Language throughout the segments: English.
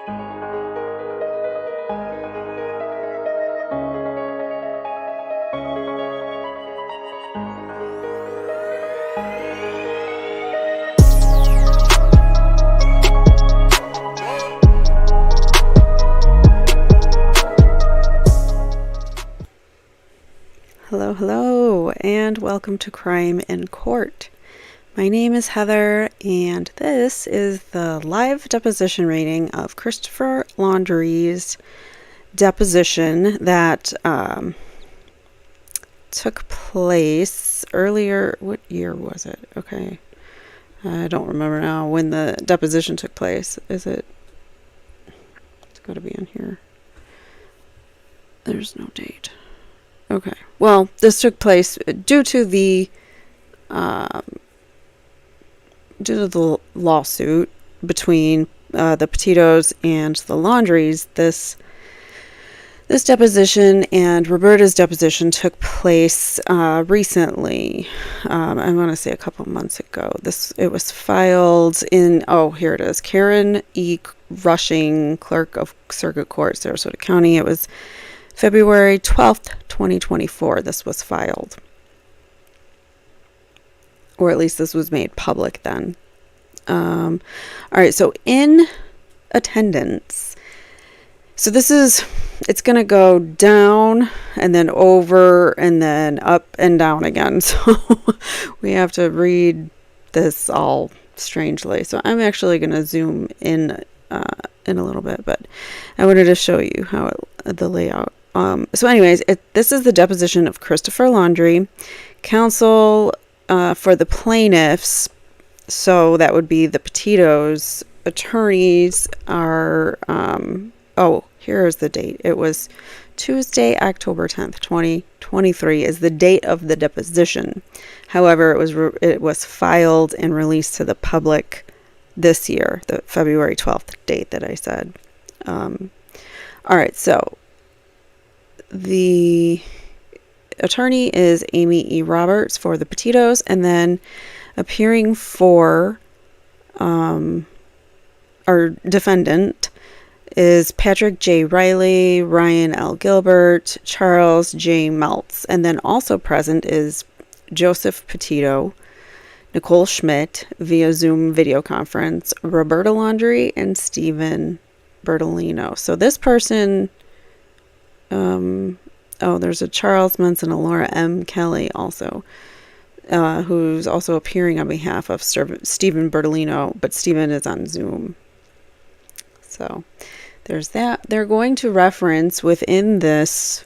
Hello, and welcome to Crime in Court. My name is Heather, and this is the live deposition reading of Christopher Laundrie's deposition that took place earlier. What year was it? Okay. I don't remember now when the deposition took place. It's got to be in here. There's no date. Okay. Well, this took place due to the lawsuit between the Petitos and the Laundries. This deposition and Roberta's deposition took place recently. I want to say a couple months ago. It was filed in, here it is, Karen E. Rushing, Clerk of Circuit Court, Sarasota County. It was February 12th, 2024, this was filed. Or at least this was made public then. All right, so in attendance. So it's going to go down and then over and then up and down again. So we have to read this all strangely. So I'm actually going to zoom in a little bit, but I wanted to show you how the layout. So anyways, this is the deposition of Christopher Laundrie, counsel for the plaintiffs. So that would be the Petitos. Attorneys are, here is the date. It was Tuesday, October 10th, 2023 is the date of the deposition. However, it was filed and released to the public this year, the February 12th date that I said. All right, so the attorney is Amy E. Roberts for the Petitos, and then appearing for our defendant is Patrick J. Riley, Ryan L. Gilbert, Charles J. Meltz, and then also present is Joseph Petito, Nicole Schmidt via Zoom video conference, Roberta Laundrie, and Stephen Bertolino. So this person, there's a Charles Mentz and a Laura M. Kelly also, who's also appearing on behalf of Stephen Bertolino, but Stephen is on Zoom. So there's that. They're going to reference within this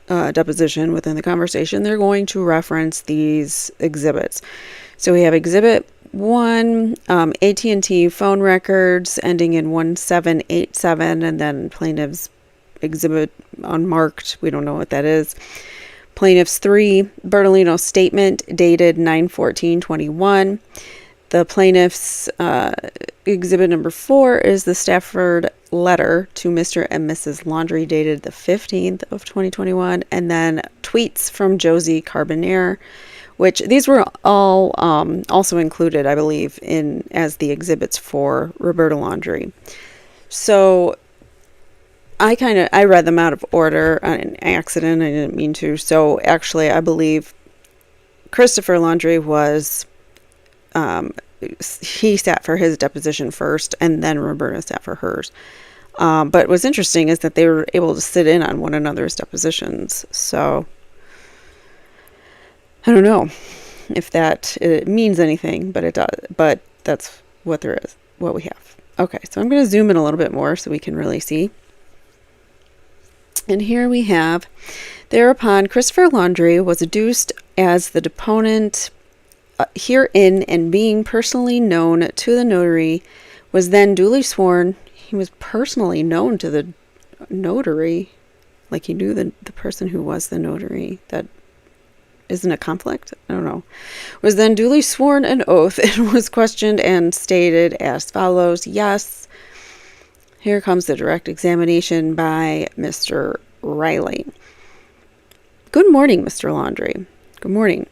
deposition, within the conversation, they're going to reference these exhibits. So we have Exhibit 1, AT&T phone records ending in 1787, and then plaintiff's exhibit unmarked. We don't know what that is. Plaintiff's 3, Bertolino statement dated 9/14/21. The plaintiff's exhibit number 4 is the Stafford letter to Mr. and Mrs. Laundrie dated the 15th of 2021, and then tweets from Josie Carbonare, which these were all also included, I believe, as the exhibits for Roberta Laundrie. So I read them out of order on an accident. I didn't mean to. So actually, I believe Christopher Laundrie was, he sat for his deposition first, and then Roberta sat for hers. But what's interesting is that they were able to sit in on one another's depositions. So I don't know if it means anything, but it does. But that's what there is, what we have. Okay, so I'm going to zoom in a little bit more so we can really see. And here we have, thereupon Christopher Laundrie was adduced as the deponent herein, and being personally known to the notary, was then duly sworn. He was personally known to the notary, like he knew the person who was the notary. That isn't a conflict? I don't know. Was then duly sworn an oath and was questioned and stated as follows. Yes. Here comes the direct examination by Mr. Riley. Good morning, Mr. Laundrie. Good morning.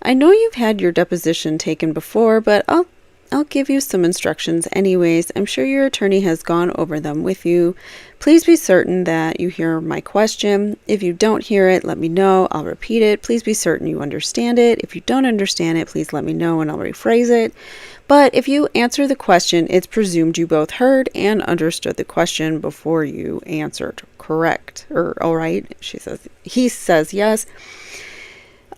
I know you've had your deposition taken before, but I'll I'll give you some instructions anyways. I'm sure your attorney has gone over them with you. Please be certain that you hear my question. If you don't hear it, let me know. I'll repeat it. Please be certain you understand it. If you don't understand it, please let me know and I'll rephrase it. But if you answer the question, it's presumed you both heard and understood the question before you answered correct. Or all right, he says yes.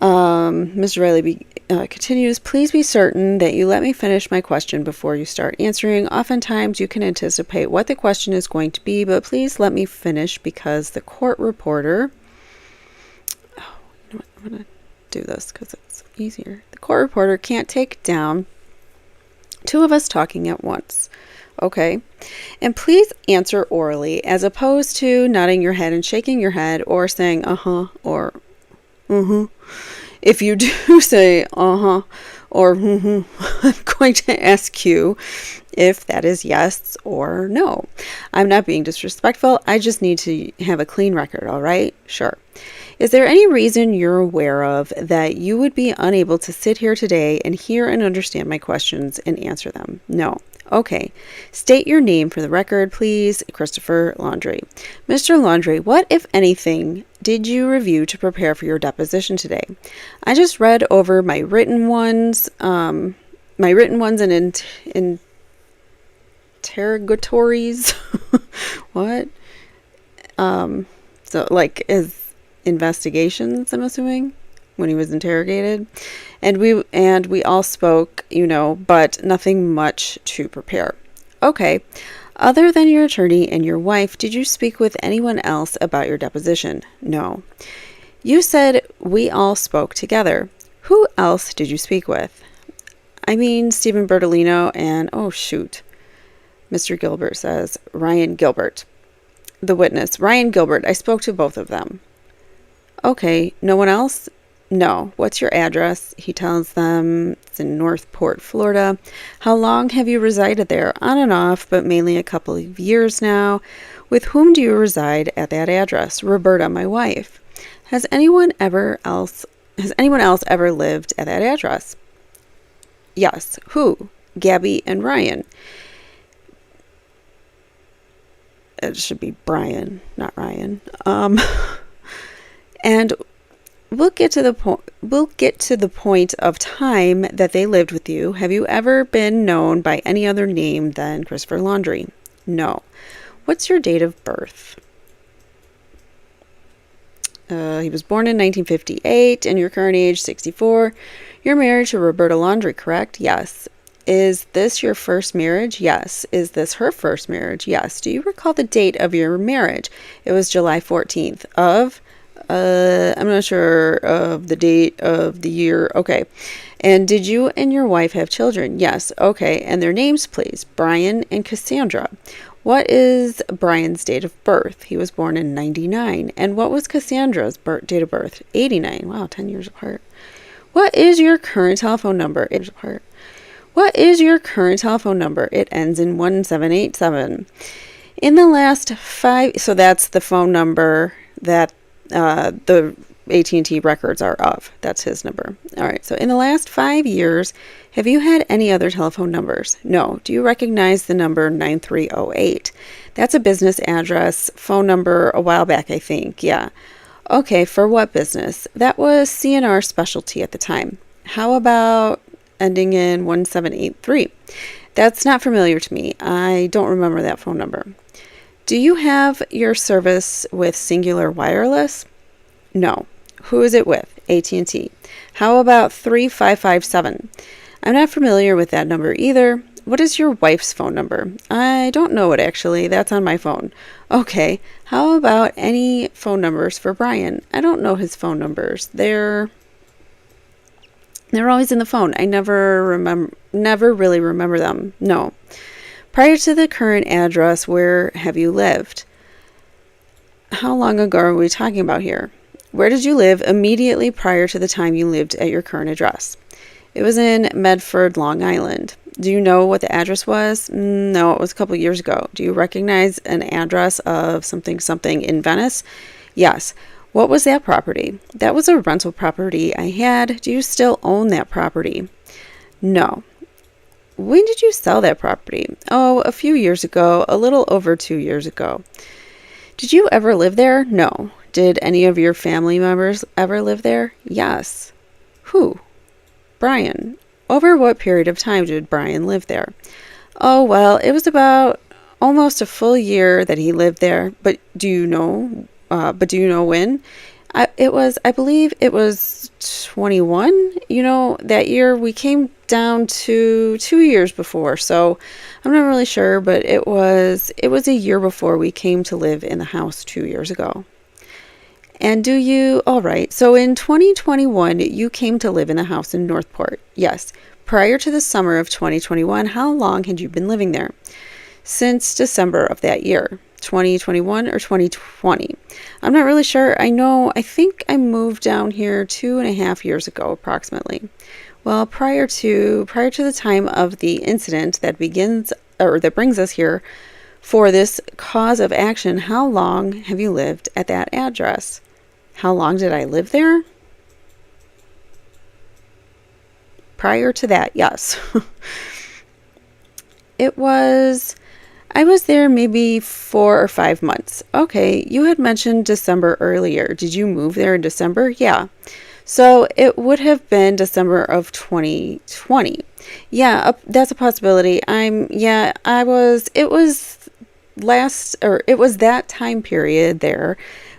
Mr. Riley continues, please be certain that you let me finish my question before you start answering. Oftentimes you can anticipate what the question is going to be, but please let me finish because the court reporter... Oh, you know what? I'm going to do this because it's easier. The court reporter can't take down two of us talking at once. Okay. And please answer orally as opposed to nodding your head and shaking your head or saying or If you do say or I'm going to ask you if that is yes or no. I'm not being disrespectful. I just need to have a clean record, all right? Sure. Is there any reason you're aware of that you would be unable to sit here today and hear and understand my questions and answer them? No. Okay. State your name for the record, please. Christopher Laundrie. Mr. Laundrie, what, if anything, did you review to prepare for your deposition today? I just read over my written ones and interrogatories. What? So like his investigations, I'm assuming, when he was interrogated. And we all spoke, but nothing much to prepare. Okay. Other than your attorney and your wife, did you speak with anyone else about your deposition? No. You said we all spoke together. Who else did you speak with? I mean, Stephen Bertolino and, Mr. Gilbert says, Ryan Gilbert. The witness, Ryan Gilbert. I spoke to both of them. Okay, no one else? No. What's your address? He tells them it's in Northport, Florida. How long have you resided there? On and off, but mainly a couple of years now. With whom do you reside at that address? Roberta, my wife. Has anyone else ever lived at that address? Yes. Who? Gabby and Ryan. It should be Brian, not Ryan. And we'll get to the point of time that they lived with you. Have you ever been known by any other name than Christopher Laundrie? No. What's your date of birth? He was born in 1958 and your current age 64. You're married to Roberta Laundrie, correct? Yes. Is this your first marriage? Yes. Is this her first marriage? Yes. Do you recall the date of your marriage? It was July 14th of... I'm not sure of the date of the year. Okay. And did you and your wife have children? Yes. Okay. And their names, please. Brian and Cassandra. What is Brian's date of birth? He was born in 99. And what was Cassandra's date of birth? 89. Wow, 10 years apart. What is your current telephone number? What is your current telephone number? It ends in 1787. In the last 5... So that's the phone number that the AT&T records are of. That's his number. All right. So in the last 5 years, have you had any other telephone numbers? No. Do you recognize the number 9308? That's a business address, phone number a while back, I think. Yeah. Okay. For what business? That was C&R Specialty at the time. How about ending in 1783? That's not familiar to me. I don't remember that phone number. Do you have your service with Singular Wireless? No. Who is it with? AT&T. How about 3557? I'm not familiar with that number either. What is your wife's phone number? I don't know it actually. That's on my phone. Okay. How about any phone numbers for Brian? I don't know his phone numbers. They're always in the phone. I never really remember them. No. Prior to the current address, where have you lived? How long ago are we talking about here? Where did you live immediately prior to the time you lived at your current address? It was in Medford, Long Island. Do you know what the address was? No, it was a couple years ago. Do you recognize an address of something in Venice? Yes. What was that property? That was a rental property I had. Do you still own that property? No. When did you sell that property? Oh, a few years ago, a little over 2 years ago. Did you ever live there? No. Did any of your family members ever live there? Yes. Who? Brian. Over what period of time did Brian live there? Oh, well, it was about almost a full year that he lived there. But do you know? When? I believe it was 21. That year we came down to 2 years before. So I'm not really sure, but it was a year before we came to live in the house 2 years ago. And all right, so in 2021, you came to live in the house in Northport. Yes. Prior to the summer of 2021, how long had you been living there? Since December of that year, 2021 or 2020. I'm not really sure. I think I moved down here 2.5 years ago, approximately. Well, prior to the time of the incident that brings us here for this cause of action, how long have you lived at that address? How long did I live there? Prior to that, yes. I was there maybe 4 or 5 months. Okay, you had mentioned December earlier. Did you move there in December? Yeah. So it would have been December of 2020. Yeah, that's a possibility. It was that time period there.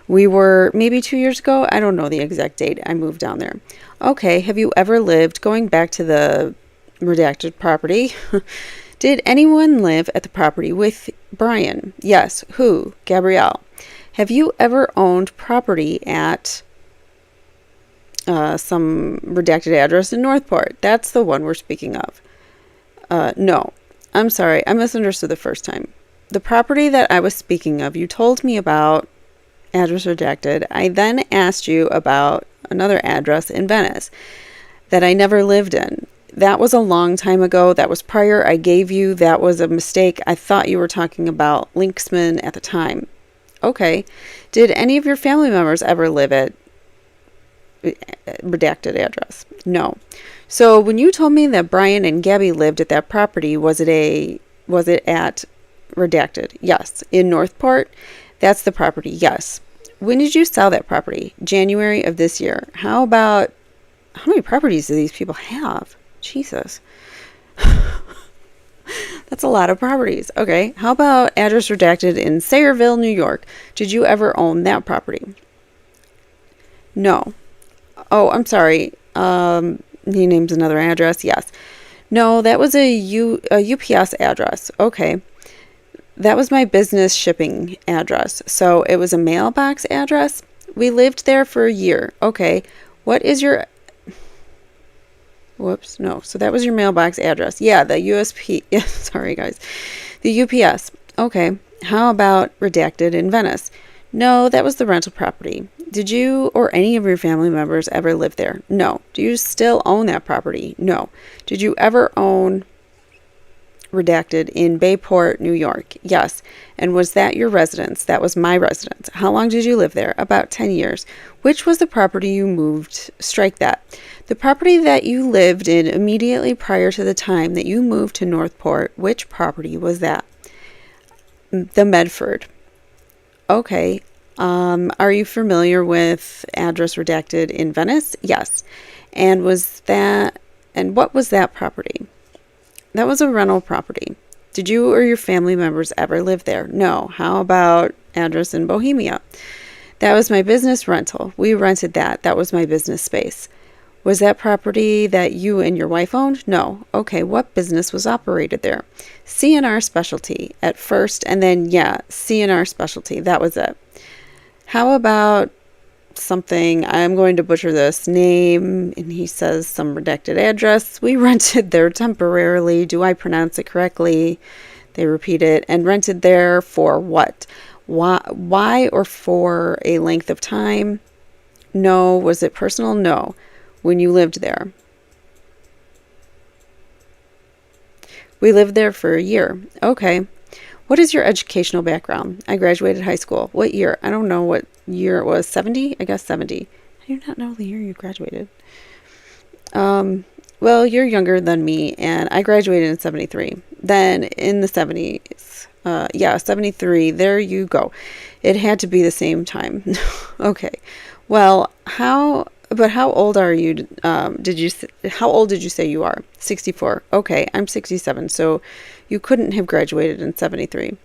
We were maybe 2 years ago. I don't know the exact date I moved down there. Okay, have you ever lived, going back to the redacted property, did anyone live at the property with Brian? Yes. Who? Gabrielle. Have you ever owned property at some redacted address in Northport? That's the one we're speaking of. No. I'm sorry, I misunderstood the first time. The property that I was speaking of, you told me about address redacted. I then asked you about another address in Venice that I never lived in. That was a long time ago. That was prior. I gave you. That was a mistake. I thought you were talking about Linksman at the time. Okay. Did any of your family members ever live at redacted address? No. So when you told me that Brian and Gabby lived at that property, was it at redacted? Yes. In Northport? That's the property. Yes. When did you sell that property? January of this year. How many properties do these people have? Jesus. That's a lot of properties. Okay. How about address redacted in Sayreville, New York? Did you ever own that property? No. Oh, I'm sorry. He names another address. Yes. No, that was a UPS address. Okay. That was my business shipping address. So it was a mailbox address. We lived there for a year. Okay. What is your... Whoops. No. So that was your mailbox address. Yeah, the USP. Yeah, sorry, guys. The UPS. Okay. How about redacted in Venice? No, that was the rental property. Did you or any of your family members ever live there? No. Do you still own that property? No. Did you ever own redacted in Bayport, New York? Yes. And was that your residence? That was my residence. How long did you live there? About 10 years. Which was the property you moved? Strike that. The property that you lived in immediately prior to the time that you moved to Northport, which property was that? The Medford. Okay. Are you familiar with address redacted in Venice? Yes. And what was that property? That was a rental property. Did you or your family members ever live there? No. How about address in Bohemia? That was my business rental. We rented that. That was my business space. Was that property that you and your wife owned? No. Okay, what business was operated there? C&R Specialty at first, and then, C&R Specialty. That was it. How about something, I'm going to butcher this name, and he says some redacted address. We rented there temporarily. Do I pronounce it correctly? They repeat it. And rented there for what? Why or for a length of time? No. Was it personal? No. When you lived there. We lived there for a year. Okay. What is your educational background? I graduated high school. What year? I don't know what year it was. 70? I guess 70. I do not know the year you graduated. Well, you're younger than me, and I graduated in 73. Then in the 70s, yeah, 73, there you go. It had to be the same time. Okay. Well, how old are you? How old did you say you are? 64. Okay, I'm 67, so you couldn't have graduated in 73.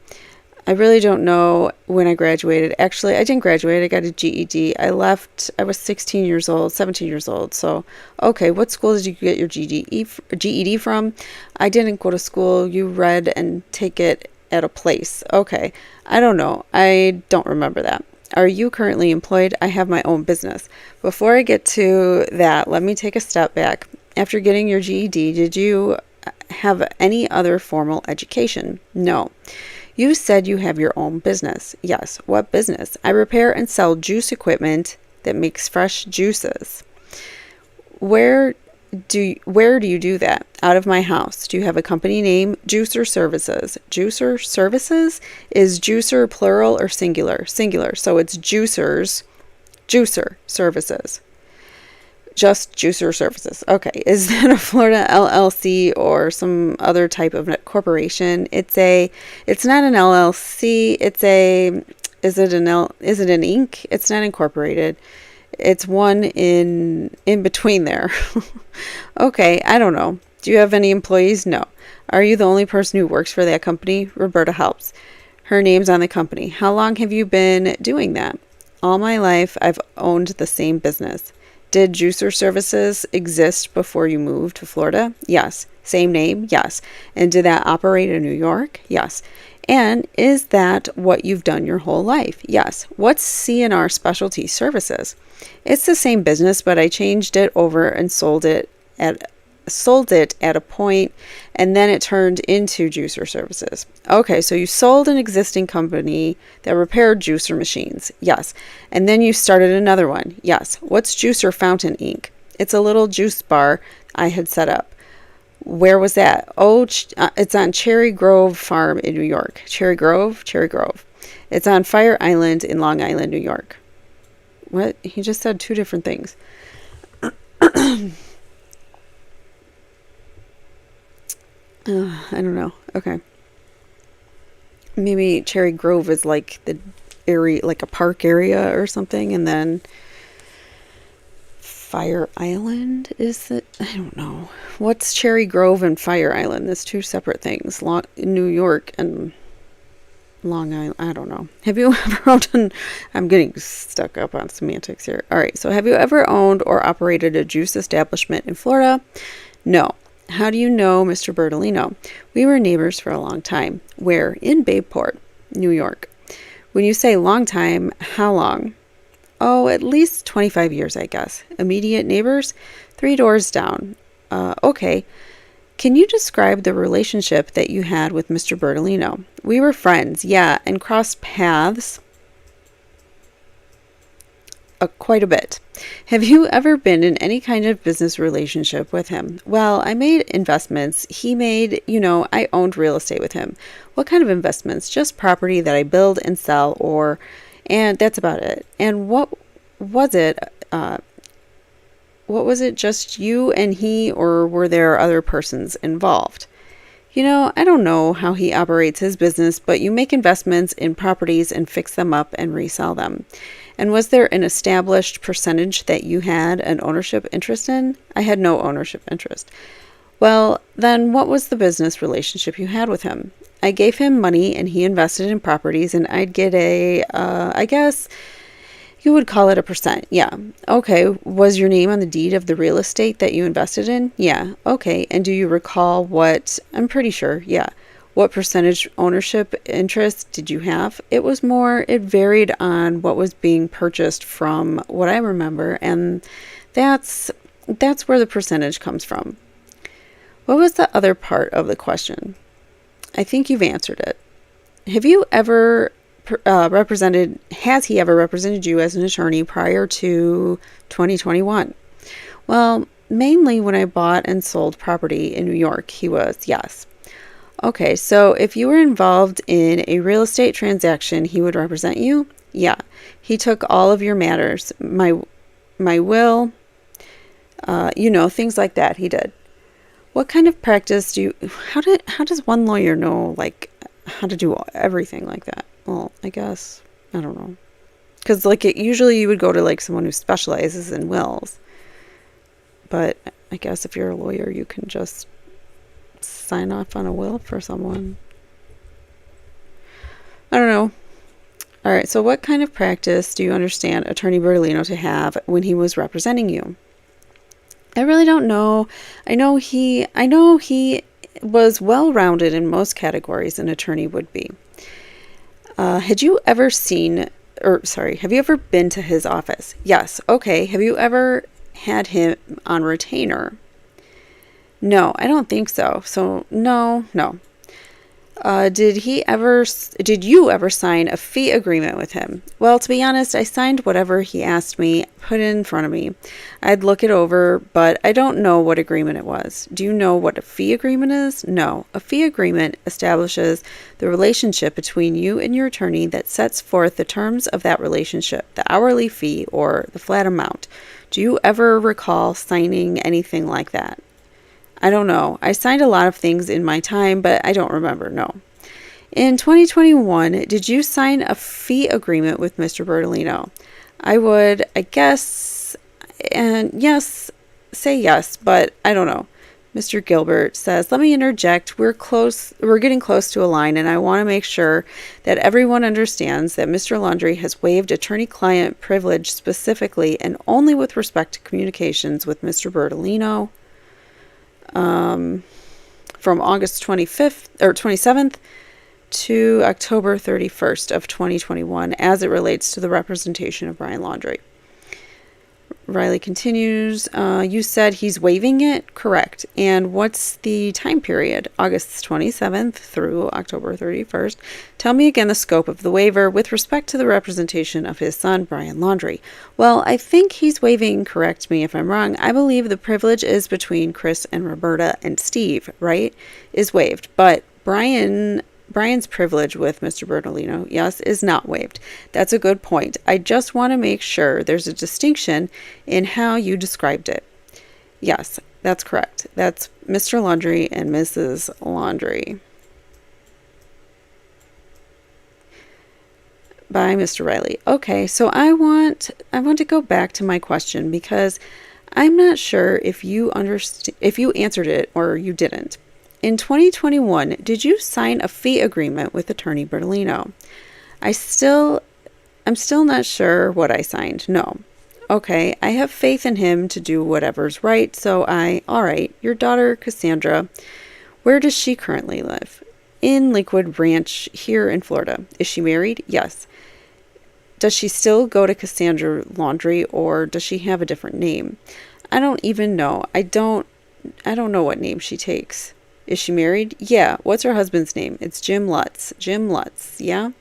I really don't know when I graduated. Actually, I didn't graduate. I got a GED. I left, I was 16 years old, 17 years old. So, okay, what school did you get your GED from? I didn't go to school. You read and take it at a place. Okay, I don't know. I don't remember that. Are you currently employed? I have my own business. Before I get to that, let me take a step back. After getting your GED, did you have any other formal education? No. You said you have your own business. Yes. What business? I repair and sell juice equipment that makes fresh juices. Where do you do that? Out of my house. Do you have a company name? Juicer Services. Juicer Services? Is juicer plural or singular? Singular. So it's juicer services. Just Juicer Services. Okay. Is that a Florida LLC or some other type of corporation? It's not an LLC. Is it an Inc? It's not incorporated. It's one in between there. Okay. I don't know. Do you have any employees? No. Are you the only person who works for that company? Roberta helps. Her name's on the company. How long have you been doing that? All my life, I've owned the same business. Did Juicer Services exist before you moved to Florida? Yes. Same name? Yes. And did that operate in New York? Yes. And is that what you've done your whole life? Yes. What's C&R Specialty Services? It's the same business, but I changed it over and sold it at a point, and then it turned into Juicer Services. Okay, so you sold an existing company that repaired juicer machines. Yes. And then you started another one. Yes. What's Juicer Fountain Inc? It's a little juice bar I had set up. Where was that? Oh, it's on Cherry Grove Farm in New York. Cherry Grove? Cherry Grove. It's on Fire Island in Long Island, New York. What? He just said two different things. I don't know. Okay. Maybe Cherry Grove is like the area, like a park area or something, and then Fire Island is it? I don't know. What's Cherry Grove and Fire Island? There's two separate things. New York and Long Island. I don't know. Have you ever owned I'm getting stuck up on semantics here. All right. So have you ever owned or operated a juice establishment in Florida? No. How do you know Mr. Bertolino? We were neighbors for a long time. Where? In Bayport, New York. When you say long time, how long? Oh, at least 25 years, I guess. Immediate neighbors? 3 doors down. Okay. Can you describe the relationship that you had with Mr. Bertolino? We were friends, yeah, and crossed paths quite a bit. Have you ever been in any kind of business relationship with him? Well, I made investments. He made, I owned real estate with him. What kind of investments? Just property that I build and sell, and that's about it. And what was it? What was it? Just you and he, or were there other persons involved? I don't know how he operates his business, but you make investments in properties and fix them up and resell them. And was there an established percentage that you had an ownership interest in? I had no ownership interest. Well, then what was the business relationship you had with him? I gave him money and he invested in properties, and I'd get I guess you would call it a percent. Yeah. Okay. Was your name on the deed of the real estate that you invested in? Yeah. Okay. And do you recall what? I'm pretty sure. Yeah. What percentage ownership interest did you have? It varied on what was being purchased from what I remember, and that's where the percentage comes from. What was the other part of the question? I think you've answered it. Have you ever has he ever represented you as an attorney prior to 2021? Well, mainly when I bought and sold property in New York, he was, yes. Okay, so if you were involved in a real estate transaction, he would represent you? Yeah. He took all of your matters, my will, Things like that he did. What kind of practice how does one lawyer know, like, how to do everything like that? Well, I guess, I don't know. Because, like, usually you would go to, like, someone who specializes in wills. But I guess if you're a lawyer, you can just sign off on a will for someone. I don't know. All right, so what kind of practice do you understand Attorney Bertolino to have when he was representing you? I really don't know. I know he was well-rounded in most categories an attorney would be. Have you ever been to his office? Yes. Okay. Have you ever had him on retainer? No, I don't think so. So no. Did you ever sign a fee agreement with him? Well, to be honest, I signed whatever he asked me put in front of me. I'd look it over, but I don't know what agreement it was. Do you know what a fee agreement is? No. A fee agreement establishes the relationship between you and your attorney that sets forth the terms of that relationship, the hourly fee, or the flat amount. Do you ever recall signing anything like that? I don't know. I signed a lot of things in my time, but I don't remember, no. In 2021, did you sign a fee agreement with Mr. Bertolino? I guess, and yes, say yes, but I don't know. Mr. Gilbert says, let me interject. We're getting close to a line, and I want to make sure that everyone understands that Mr. Laundrie has waived attorney-client privilege specifically and only with respect to communications with Mr. Bertolino. From August 25th or 27th to October 31st of 2021 as it relates to the representation of Brian Laundrie. Riley continues, you said he's waiving it? Correct. And what's the time period? August 27th through October 31st. Tell me again the scope of the waiver with respect to the representation of his son, Brian Laundrie. Well, I think he's waiving, correct me if I'm wrong. I believe the privilege is between Chris and Roberta and Steve, right? Is waived. But Brian's privilege with Mr. Bertolino, yes, is not waived. That's a good point. I just want to make sure there's a distinction in how you described it. Yes, that's correct. That's Mr. Laundrie and Mrs. Laundrie. By Mr. Riley. Okay, so I want to go back to my question because I'm not sure if you answered it or you didn't. In 2021, did you sign a fee agreement with Attorney Bertolino? I'm still not sure what I signed. No. Okay, I have faith in him to do whatever's right, so all right, your daughter Cassandra, where does she currently live? In Lakewood Ranch here in Florida. Is she married? Yes. Does she still go to Cassandra Laundrie or does she have a different name? I don't even know. I don't know what name she takes. Is she married? Yeah. What's her husband's name? It's Jim Lutz. Jim Lutz, yeah?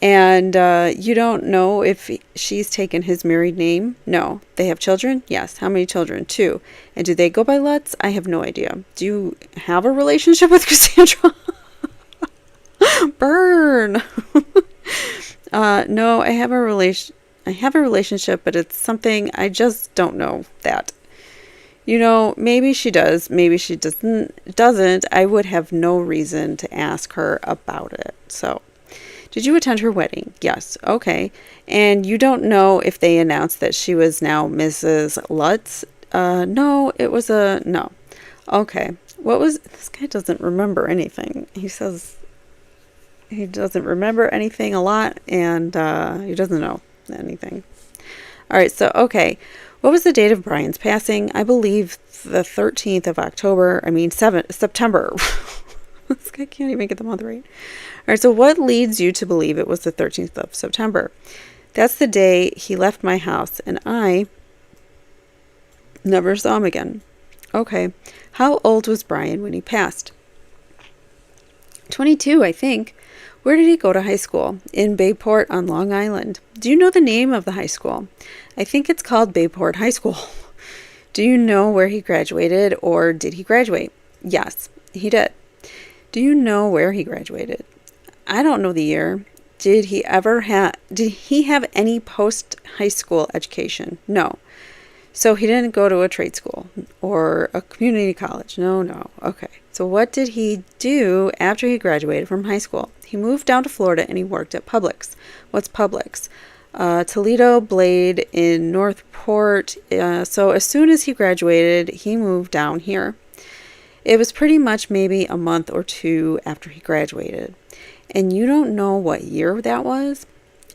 And you don't know if she's taken his married name? No. They have children? Yes. How many children? 2. And do they go by Lutz? I have no idea. Do you have a relationship with Cassandra? Burn! No, I have a relationship, but it's something I just don't know that. Maybe she does, maybe she doesn't. I would have no reason to ask her about it. So, did you attend her wedding? Yes. Okay. And you don't know if they announced that she was now Mrs. Lutz? No, it was no. Okay. This guy doesn't remember anything. He says he doesn't remember anything a lot, and he doesn't know anything. All right, so, okay. What was the date of Brian's passing? I believe the 13th of September. This guy can't even get the month right. All right, so what leads you to believe it was the 13th of September? That's the day he left my house, and I never saw him again. Okay. How old was Brian when he passed? 22, I think. Where did he go to high school? In Bayport on Long Island. Do you know the name of the high school? I think it's called Bayport High School. Do you know where he graduated or did he graduate? Yes, he did. Do you know where he graduated? I don't know the year. Did he have any post-high school education? No. So he didn't go to a trade school or a community college. No. Okay. So what did he do after he graduated from high school? He moved down to Florida and he worked at Publix. What's Publix? Toledo Blade in Northport. So as soon as he graduated, he moved down here. It was pretty much maybe a month or two after he graduated. And you don't know what year that was?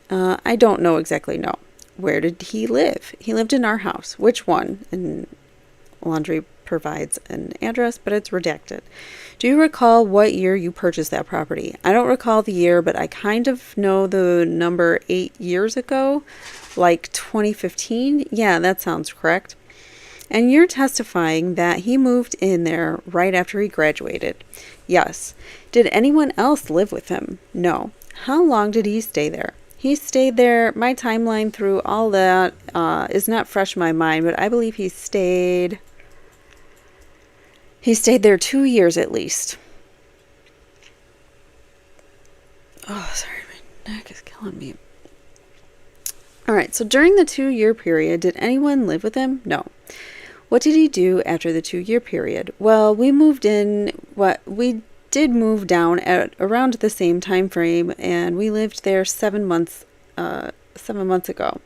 I don't know exactly, no. Where did he live? He lived in our house. Which one? And Laundrie provides an address, but it's redacted. Do you recall what year you purchased that property? I don't recall the year, but I kind of know the number 8 years ago, like 2015. Yeah, that sounds correct. And you're testifying that he moved in there right after he graduated. Yes. Did anyone else live with him? No. How long did he stay there? He stayed there. My timeline through all that is not fresh in my mind, but I believe he stayed there 2 years at least. Oh, sorry, my neck is killing me. All right, so during the 2-year period, did anyone live with him? No. What did he do after the 2-year period? Well, we did move down at around the same time frame, and we lived there 7 months ago.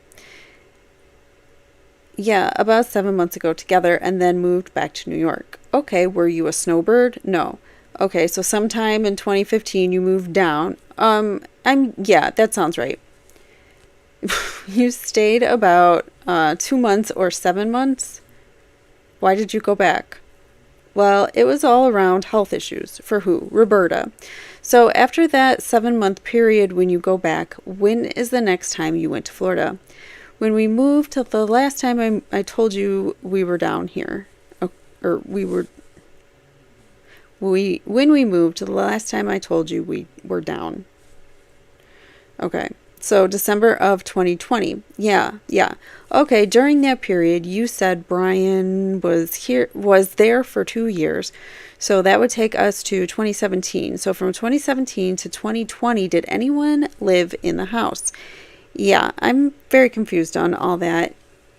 Yeah, about 7 months ago together, and then moved back to New York. Okay, were you a snowbird? No. Okay, so sometime in 2015 you moved down. Yeah, that sounds right. You stayed about 2 months or 7 months. Why did you go back? Well, it was all around health issues. For who? Roberta. So after that 7-month period when you go back, when is the next time you went to Florida? When we moved to the last time I told you we were down here. When we moved to the last time I told you we were down. Okay. So December of 2020. Yeah. Okay, during that period, you said Brian was there for 2 years. So that would take us to 2017. So from 2017 to 2020, did anyone live in the house? Yeah, I'm very confused on all that.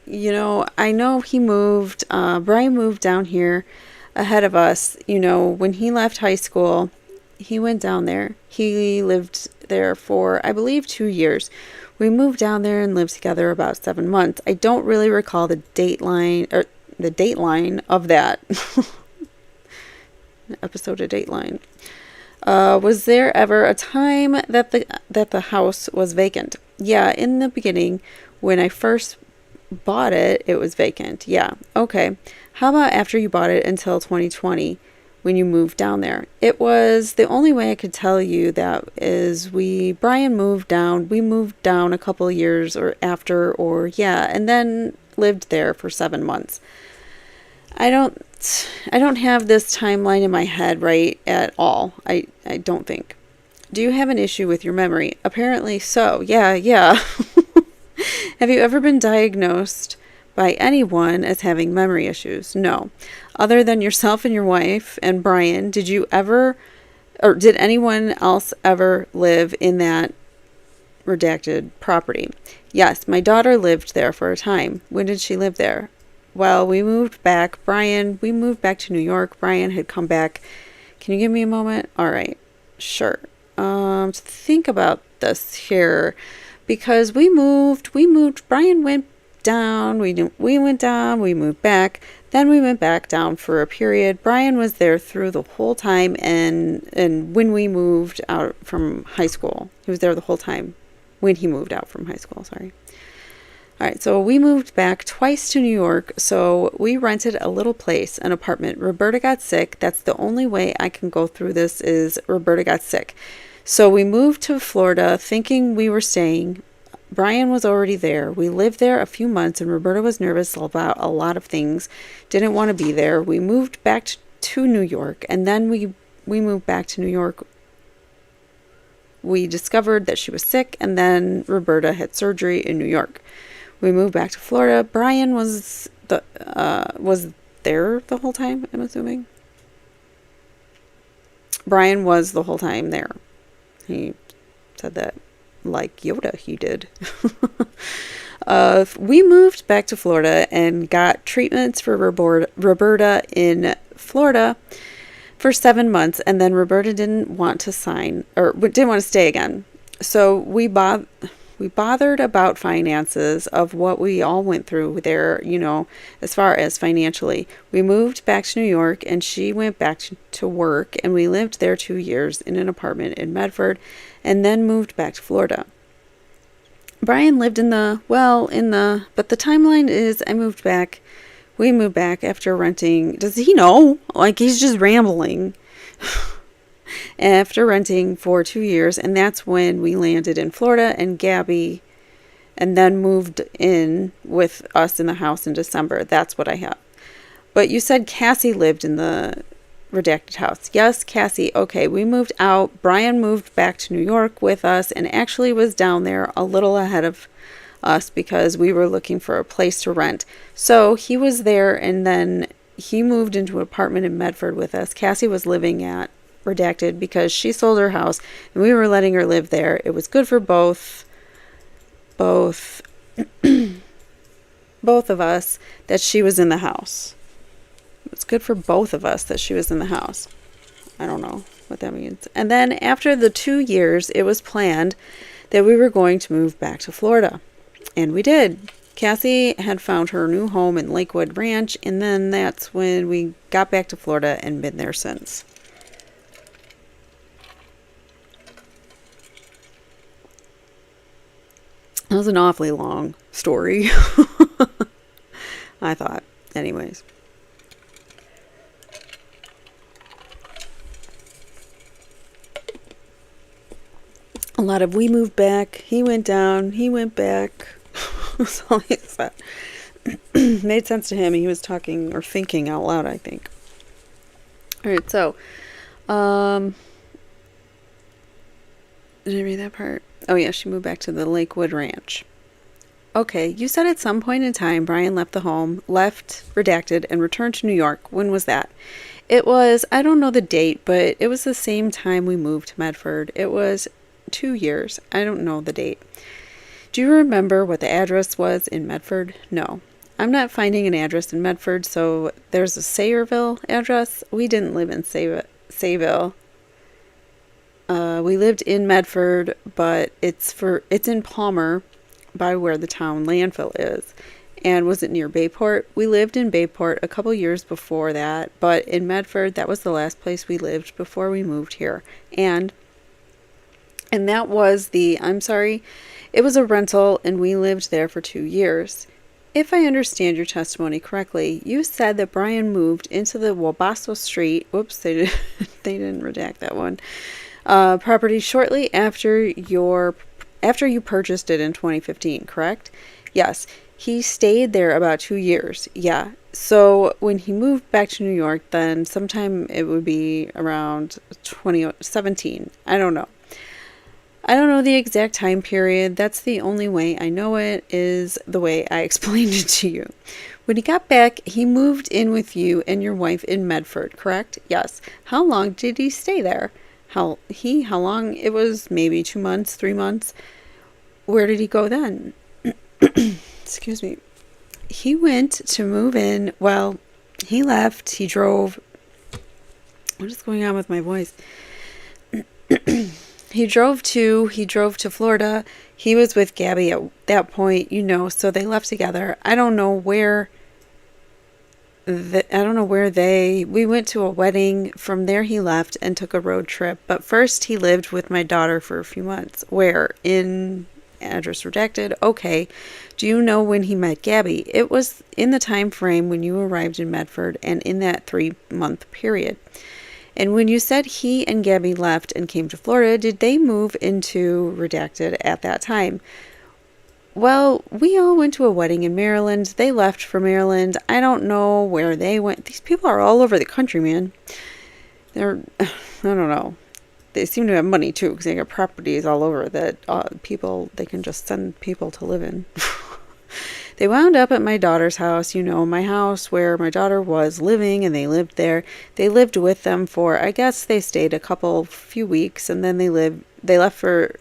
You know, I know Brian moved down here ahead of us. You know, when he left high school, he went down there. He lived there for, I believe, 2 years. We moved down there and lived together about 7 months. I don't really recall the dateline of that episode of Dateline. Was there ever a time that the house was vacant? Yeah, in the beginning, when I first bought it, it was vacant. Yeah, okay. How about after you bought it until 2020? When you moved down there? It was the only way I could tell you that is Brian moved down. We moved down a couple of years and then lived there for 7 months. I don't have this timeline in my head right at all. I don't think. Do you have an issue with your memory? Apparently so. Yeah. Have you ever been diagnosed by anyone as having memory issues? No. Other than yourself and your wife and Brian, did anyone else ever live in that redacted property? Yes, my daughter lived there for a time. When did she live there? Well, we moved back. We moved back to New York. Brian had come back. Can you give me a moment? All right. Sure. To think about this here, because we moved, Brian went down, we went down, we moved back, then we went back down for a period. Brian was there through the whole time, and when we moved out from high school, he was there the whole time when he moved out from high school, sorry. All right, so we moved back twice to New York, so we rented a little place, an apartment. Roberta got sick. That's the only way I can go through this is Roberta got sick. So we moved to Florida thinking we were staying. Brian was already there. We lived there a few months, and Roberta was nervous about a lot of things, didn't want to be there. We moved back to New York, and then we moved back to New York. We discovered that she was sick, and then Roberta had surgery in New York. We moved back to Florida. Brian was there the whole time, I'm assuming. Brian was the whole time there. He said that like Yoda, he did. We moved back to Florida and got treatments for Roberta in Florida for 7 months, and then Roberta didn't want to stay again. So we bothered about finances of what we all went through there, as far as financially. We moved back to New York, and she went back to work, and we lived there 2 years in an apartment in Medford, and then moved back to Florida. Brian lived but the timeline is we moved back after renting. Does he know? Like, he's just rambling. After renting for 2 years, and that's when we landed in Florida, and Gabby, and then moved in with us in the house in December. That's what I have. But you said Cassie lived in the redacted house. Yes, Cassie. Okay, we moved out. Brian moved back to New York with us and actually was down there a little ahead of us because we were looking for a place to rent. So he was there, and then he moved into an apartment in Medford with us. Cassie was living at redacted because she sold her house and we were letting her live there. It was good for both both of us that she was in the house. It's good for both of us that she was in the house. I don't know what that means. And then after the 2 years, it was planned that we were going to move back to Florida. And we did. Cassie had found her new home in Lakewood Ranch, and then that's when we got back to Florida and been there since. That was an awfully long story. I thought. Anyways. A lot of we moved back, he went down, he went back. That's all he said. Made sense to him. He was talking or thinking out loud, I think. Alright, so did I read that part? Oh yeah, she moved back to the Lakewood Ranch. Okay, you said at some point in time Brian left the home, left redacted, and returned to New York. When was that? It was, I don't know the date, but it was the same time we moved to Medford. It was 2 years. I don't know the date. Do you remember what the address was in Medford? No. I'm not finding an address in Medford, so there's a Sayreville address. We didn't live in Sayville. We lived in Medford, but it's in Palmer, by where the town landfill is. And was it near Bayport? We lived in Bayport a couple years before that, but in Medford, that was the last place we lived before we moved here. And that was it was a rental, and we lived there for 2 years. If I understand your testimony correctly, you said that Brian moved into the Wabasso Street, whoops, they didn't redact that one, property shortly after you purchased it in 2015, correct? Yes. He stayed there about 2 years. Yeah. So when he moved back to New York, then sometime it would be around 2017. I don't know. I don't know the exact time period. That's the only way I know it, is the way I explained it to you. When he got back, he moved in with you and your wife in Medford, correct? Yes. How long did he stay there? How long? It was maybe 2 months, 3 months. Where did he go then? Excuse me. He went to move in. Well, he left. He drove. What is going on with my voice? He drove to Florida. He was with Gabby at that point, so they left together. I don't know where we went to a wedding. From there he left and took a road trip. But first he lived with my daughter for a few months. Where? In address redacted. Okay. Do you know when he met Gabby? It was in the time frame when you arrived in Medford and in that 3-month period. And when you said he and Gabby left and came to Florida, did they move into redacted at that time? Well, we all went to a wedding in Maryland. They left for Maryland. I don't know where they went. These people are all over the country, man. I don't know. They seem to have money too, because they got properties all over that they can just send people to live in. They wound up at my daughter's house, my house where my daughter was living, and they lived there. They lived with them for, I guess they stayed few weeks, and then they left for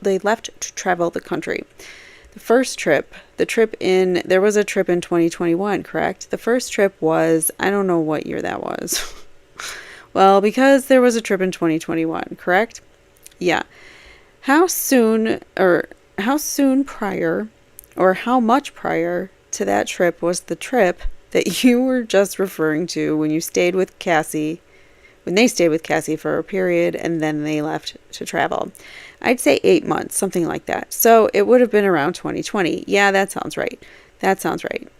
left to travel the country. The first trip, there was a trip in 2021, correct? The first trip was, I don't know what year that was. Well, because there was a trip in 2021, correct? Yeah. How soon prior, or how much prior to that trip was the trip that you were just referring to when they stayed with Cassie for a period and then they left to travel? I'd say 8 months, something like that. So it would have been around 2020. Yeah, that sounds right.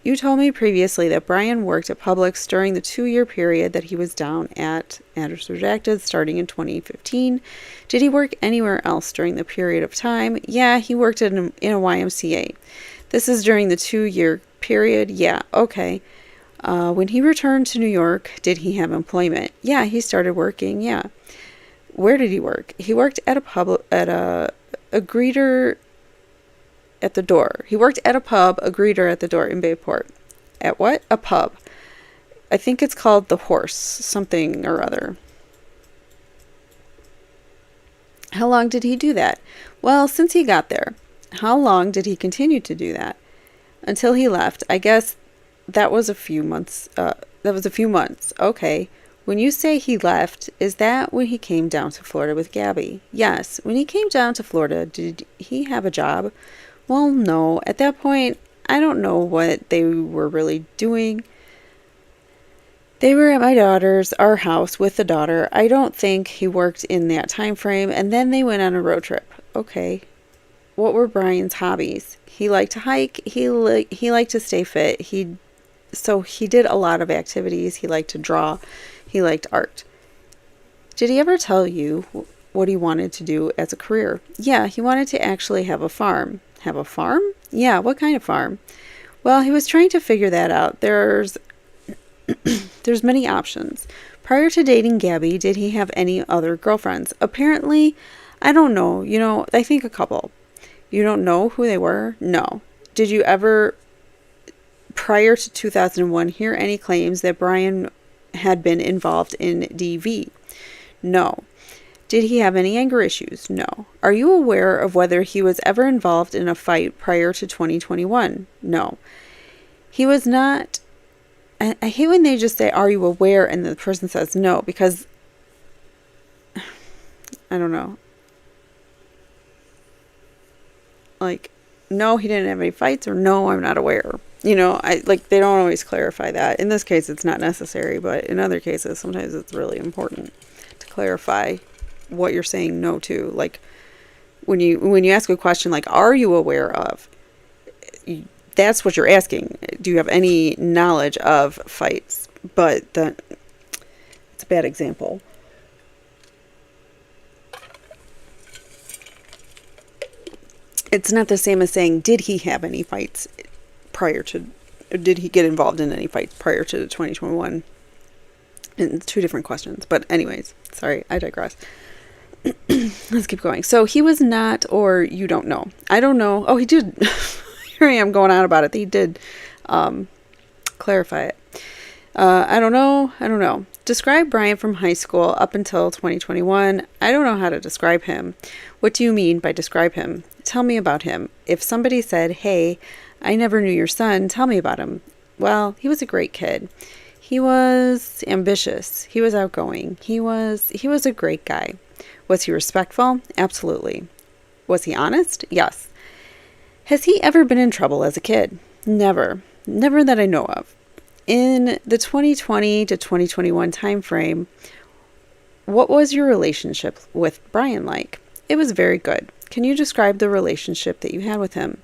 You told me previously that Brian worked at Publix during the 2-year period that he was down at Address Redacted starting in 2015. Did he work anywhere else during the period of time? Yeah, he worked in a YMCA. This is during the 2-year period? Yeah, okay. When he returned to New York, did he have employment? Yeah, he started working, yeah. Where did he work? He worked at a greeter at the door. He worked at a pub, a greeter at the door in Bayport. At what? A pub. I think it's called The Horse, something or other. How long did he do that? Well, since he got there. How long did he continue to do that? Until he left. I guess that was a few months. Okay. When you say he left, is that when he came down to Florida with Gabby? Yes. When he came down to Florida, did he have a job? Well, no. At that point, I don't know what they were really doing. They were at our house with the daughter. I don't think he worked in that time frame, and then they went on a road trip. Okay. What were Brian's hobbies? He liked to hike. He liked to stay fit. So he did a lot of activities. He liked to draw. He liked art. Did he ever tell you what he wanted to do as a career? Yeah, he wanted to actually have a farm. Have a farm? Yeah, what kind of farm? Well, he was trying to figure that out. There's many options. Prior to dating Gabby, did he have any other girlfriends? Apparently, I don't know. I think a couple. You don't know who they were? No. Did you ever, prior to 2001, hear any claims that Brian had been involved in DV? No. Did he have any anger issues? No. Are you aware of whether he was ever involved in a fight prior to 2021? No. He was not. I hate when they just say, are you aware? And the person says no, because I don't know. Like, no, he didn't have any fights, or no, I'm not aware. They don't always clarify that. In this case, it's not necessary, but in other cases, sometimes it's really important to clarify what you're saying no to. Like, when you ask a question like, are you aware of? That's what you're asking. Do you have any knowledge of fights? But it's a bad example. It's not the same as saying, did he have any fights did he get involved in any fights prior to 2021? And two different questions. But anyways, sorry, I digress. Let's keep going. So he was not, or you don't know. I don't know. Oh, he did. Here I am going on about it. He did clarify it. I don't know. Describe Brian from high school up until 2021. I don't know how to describe him. What do you mean by describe him? Tell me about him. If somebody said, hey, I never knew your son, tell me about him. Well, he was a great kid. He was ambitious. He was outgoing. He was a great guy. Was he respectful? Absolutely. Was he honest? Yes. Has he ever been in trouble as a kid? Never. Never that I know of. In the 2020 to 2021 time frame, what was your relationship with Brian like? It was very good. Can you describe the relationship that you had with him?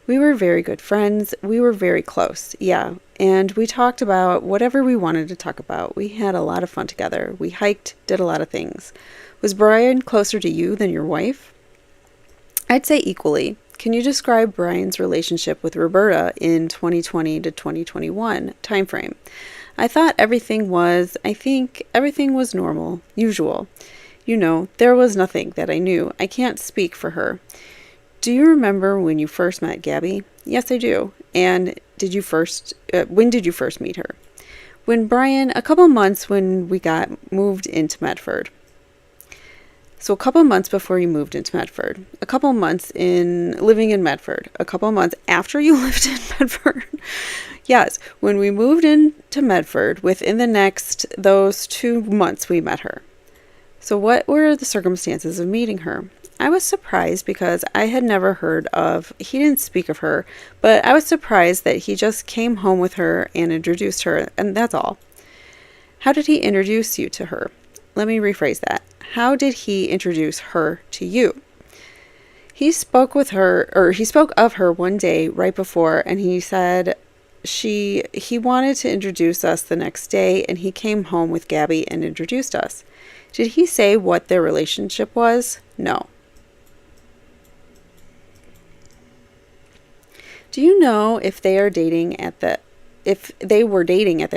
We were very good friends. We were very close. Yeah. And we talked about whatever we wanted to talk about. We had a lot of fun together. We hiked, did a lot of things. Was Brian closer to you than your wife? I'd say equally. Can you describe Brian's relationship with Roberta in 2020 to 2021 timeframe? I think everything was normal, usual. There was nothing that I knew. I can't speak for her. Do you remember when you first met Gabby? Yes, I do. And when did you first meet her? When Brian, a couple months when we got moved into Medford. So a couple months before you moved into Medford, a couple months in living in Medford, a couple months after you lived in Medford. Yes, when we moved into Medford, within those 2 months we met her. So what were the circumstances of meeting her? I was surprised because I had never heard of, he didn't speak of her, but I was surprised that he just came home with her and introduced her, and that's all. How did he introduce you to her? Let me rephrase that. How did he introduce her to you? He spoke of her one day right before, and he said he wanted to introduce us the next day, and he came home with Gabby and introduced us. Did he say what their relationship was? No. Do you know if they were dating at that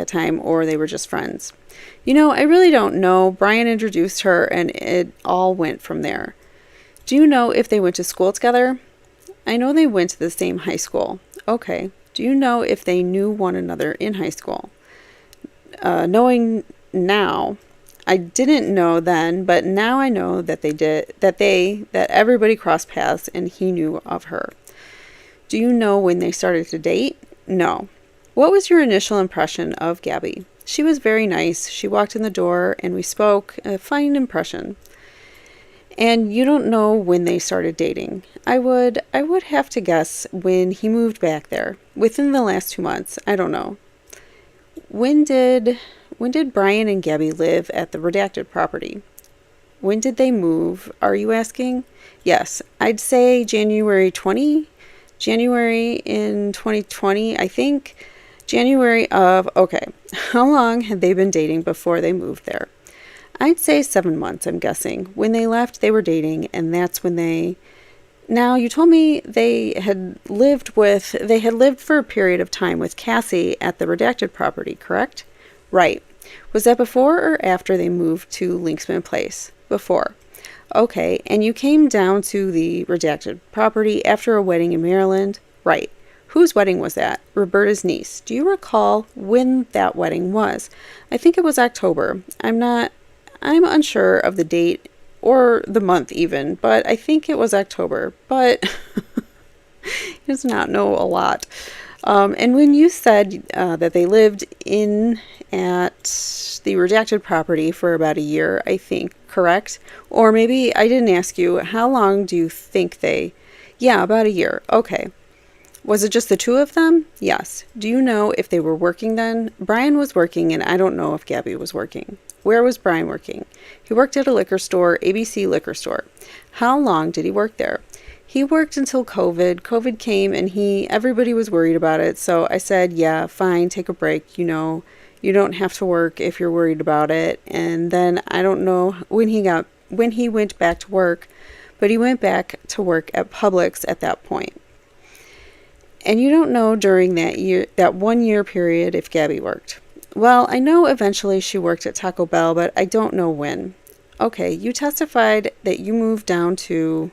time or they were just friends? I really don't know. Brian introduced her and it all went from there. Do you know if they went to school together? I know they went to the same high school. Okay. Do you know if they knew one another in high school? Knowing now, I didn't know then, but now I know that they did, that everybody crossed paths and he knew of her. Do you know when they started to date? No. What was your initial impression of Gabby? She was very nice. She walked in the door and we spoke. A fine impression. And you don't know when they started dating. I would have to guess when he moved back there. Within the last 2 months. I don't know. When did Brian and Gabby live at the redacted property? When did they move? Are you asking? Yes, I'd say January in 2020, I think. Okay. How long had they been dating before they moved there? I'd say 7 months, I'm guessing. When they left, they were dating, and that's when they... Now, you told me they had lived for a period of time with Cassie at the redacted property, correct? Right. Was that before or after they moved to Linksman Place? Before. Okay, and you came down to the redacted property after a wedding in Maryland? Right. Whose wedding was that? Roberta's niece. Do you recall when that wedding was? I think it was October. I'm unsure of the date or the month even, but I think it was October. But he does not know a lot. And when you said that they lived at the redacted property for about a year, I think, correct? Or maybe I didn't ask you, how long do you think they... Yeah, about a year. Okay. Was it just the two of them? Yes. Do you know if they were working then? Brian was working, and I don't know if Gabby was working. Where was Brian working? He worked at a liquor store, ABC liquor store. How long did he work there? He worked until COVID. COVID came, and everybody was worried about it. So I said, yeah, fine, take a break. You don't have to work if you're worried about it. And then I don't know when he went back to work, but he went back to work at Publix at that point. And you don't know during that 1 year period if Gabby worked. Well, I know eventually she worked at Taco Bell, but I don't know when. Okay, you testified that you moved down to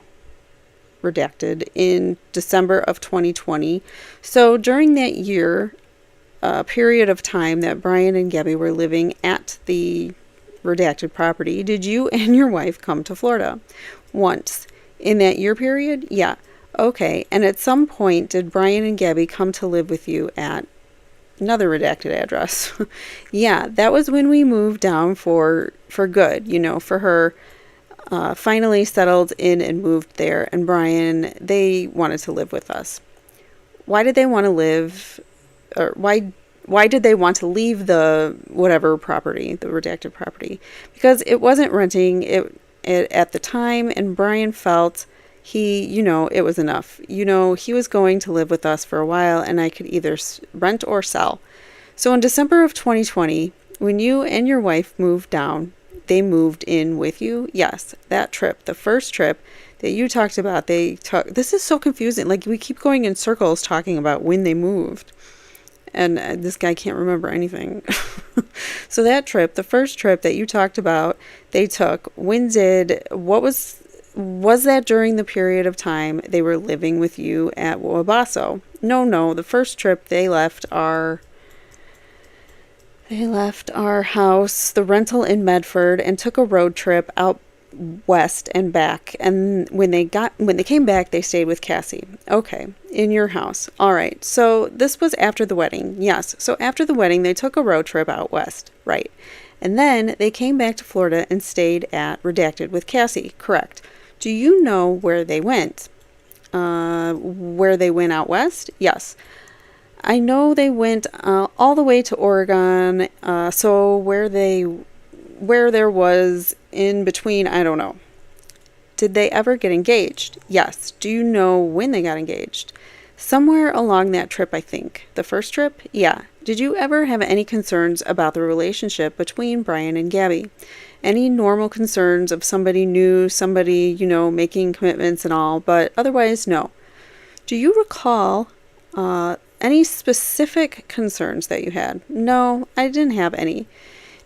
redacted in December of 2020. So during that year period of time that Brian and Gabby were living at the redacted property, did you and your wife come to Florida? Once. In that year period? Yeah. Okay, and at some point, did Brian and Gabby come to live with you at another redacted address? Yeah, that was when we moved down for good, for her finally settled in and moved there. And Brian, they wanted to live with us. Why did they want to live, or why did they want to leave the whatever property, the redacted property? Because it wasn't renting it at the time, and Brian felt... it was enough. He was going to live with us for a while and I could either rent or sell. So in December of 2020, when you and your wife moved down, they moved in with you? Yes, that trip, the first trip that you talked about, they took. This is so confusing. Like we keep going in circles talking about when they moved. And this guy can't remember anything. So that trip, the first trip that you talked about, they took. Was that during the period of time they were living with you at Wabasso? No. The first trip they left our house, the rental in Medford, and took a road trip out west and back, and when they came back, they stayed with Cassie. Okay, in your house. All right. So this was after the wedding. Yes. So after the wedding, they took a road trip out west. Right. And then they came back to Florida and stayed at Redacted with Cassie. Correct. Do you know where they went? Where they went out west? Yes. I know they went all the way to Oregon. So where there was in between, I don't know. Did they ever get engaged? Yes. Do you know when they got engaged? Somewhere along that trip, I think. The first trip? Yeah. Did you ever have any concerns about the relationship between Brian and Gabby? Any normal concerns of somebody new, somebody, making commitments and all, but otherwise, no. Do you recall any specific concerns that you had? No, I didn't have any.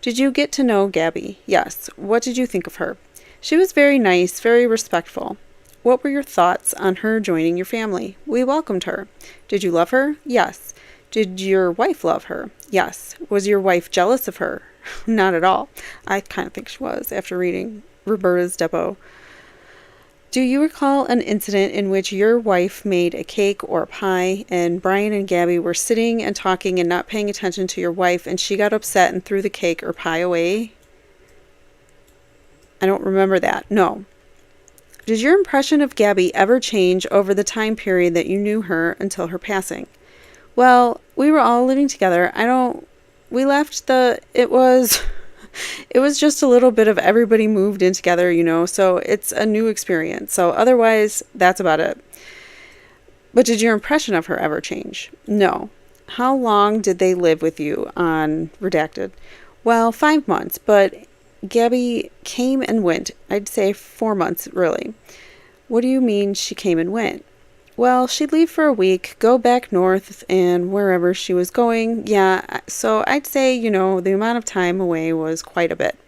Did you get to know Gabby? Yes. What did you think of her? She was very nice, very respectful. What were your thoughts on her joining your family? We welcomed her. Did you love her? Yes. Did your wife love her? Yes. Was your wife jealous of her? Not at all. I kind of think she was after reading Roberta's Depo. Do you recall an incident in which your wife made a cake or a pie and Brian and Gabby were sitting and talking and not paying attention to your wife and she got upset and threw the cake or pie away? I don't remember that. No. Did your impression of Gabby ever change over the time period that you knew her until her passing? Well, we were all living together. We left it was just a little bit of everybody moved in together, so it's a new experience. So otherwise, that's about it. But did your impression of her ever change? No. How long did they live with you on Redacted? Well, 5 months, but Gabby came and went. I'd say 4 months, really. What do you mean she came and went? Well, she'd leave for a week, go back north and wherever she was going. Yeah, so I'd say, the amount of time away was quite a bit.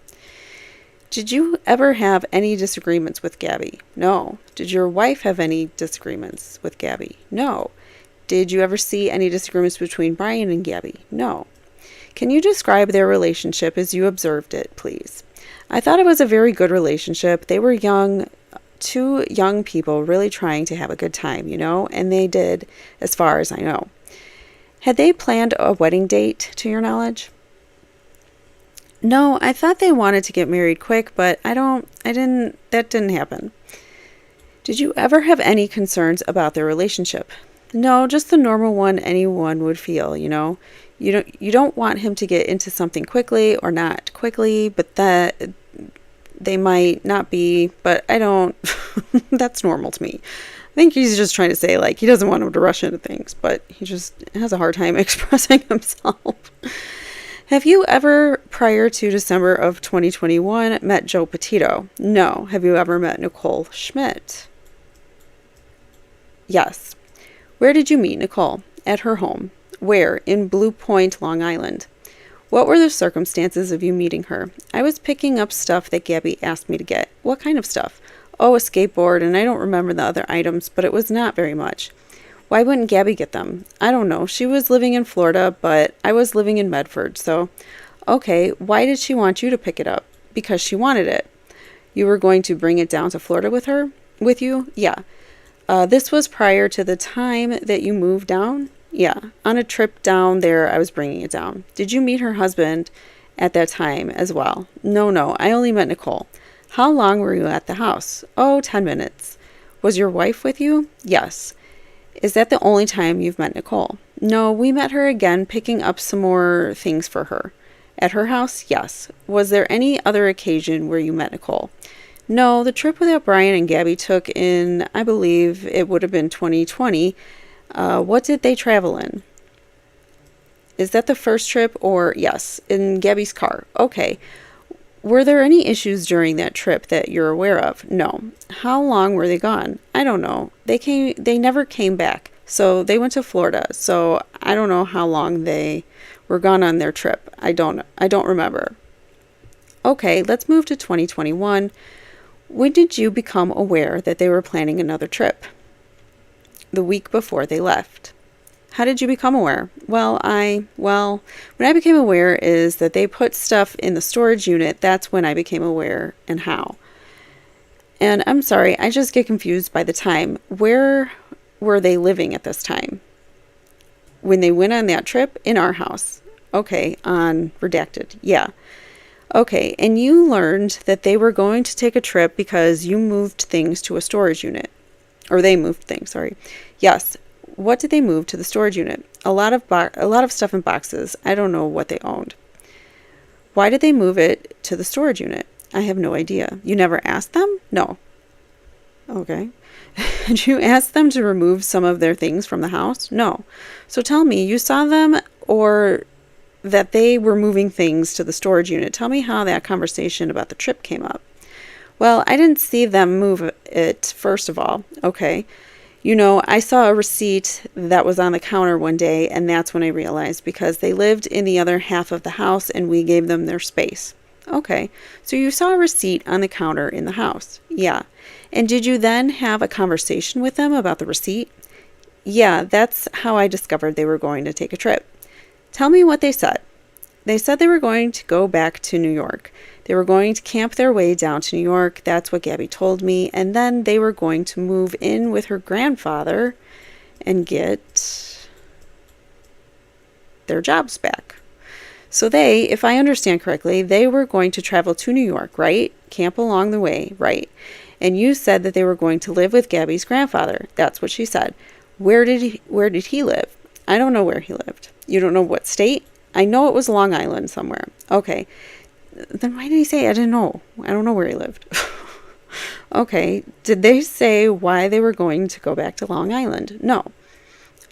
Did you ever have any disagreements with Gabby? No. Did your wife have any disagreements with Gabby? No. Did you ever see any disagreements between Brian and Gabby? No. Can you describe their relationship as you observed it, please? I thought it was a very good relationship. They were young. 2 young people really trying to have a good time, and they did, as far as I know. Had they planned a wedding date, to your knowledge? No, I thought they wanted to get married quick, but that didn't happen. Did you ever have any concerns about their relationship? No, just the normal one anyone would feel, You don't want him to get into something quickly or not quickly, but that they might not be, but I don't, that's normal to me. I think he's just trying to say, he doesn't want him to rush into things, but he just has a hard time expressing himself. Have you ever, prior to December of 2021, met Joe Petito? No. Have you ever met Nicole Schmidt? Yes. Where did you meet Nicole? At her home. Where? In Blue Point, Long Island. What were the circumstances of you meeting her? I was picking up stuff that Gabby asked me to get. What kind of stuff? Oh, a skateboard, and I don't remember the other items, but it was not very much. Why wouldn't Gabby get them? I don't know. She was living in Florida, but I was living in Medford, so... Okay, why did she want you to pick it up? Because she wanted it. You were going to bring it down to Florida with you? Yeah. This was prior to the time that you moved down? Yeah, on a trip down there, I was bringing it down. Did you meet her husband at that time as well? No, I only met Nicole. How long were you at the house? Oh, 10 minutes. Was your wife with you? Yes. Is that the only time you've met Nicole? No, we met her again picking up some more things for her. At her house? Yes. Was there any other occasion where you met Nicole? No, the trip that Brian and Gabby took in, I believe it would have been 2020. What did they travel in? Is that the first trip or yes, in Gabby's car? Okay. Were there any issues during that trip that you're aware of? No. How long were they gone? I don't know. They never came back. So they went to Florida. So I don't know how long they were gone on their trip. I don't remember. Okay, let's move to 2021. When did you become aware that they were planning another trip? The week before they left. How did you become aware? When I became aware is that they put stuff in the storage unit. That's when I became aware. And how? And I'm sorry, I just get confused by the time. Where were they living at this time? When they went on that trip? In our house. Okay, on redacted. Yeah. Okay, and you learned that they were going to take a trip because you moved things to a storage unit. Or they moved things, sorry. Yes. What did they move to the storage unit? A lot of stuff in boxes. I don't know what they owned. Why did they move it to the storage unit? I have no idea. You never asked them? No. Okay. Did you ask them to remove some of their things from the house? No. So tell me, you saw them or that they were moving things to the storage unit. Tell me how that conversation about the trip came up. Well, I didn't see them move it, first of all. Okay. I saw a receipt that was on the counter one day, and that's when I realized, because they lived in the other half of the house and we gave them their space. Okay, so you saw a receipt on the counter in the house. Yeah. And did you then have a conversation with them about the receipt? Yeah, that's how I discovered they were going to take a trip. Tell me what they said. They said they were going to go back to New York. They were going to camp their way down to New York. That's what Gabby told me. And then they were going to move in with her grandfather and get their jobs back. So they, if I understand correctly, they were going to travel to New York, right? Camp along the way, right? And you said that they were going to live with Gabby's grandfather. That's what she said. Where did he live? I don't know where he lived. You don't know what state? I know it was Long Island somewhere. Okay. Then why did he say I didn't know? I don't know where he lived. Okay. Did they say why they were going to go back to Long Island? No.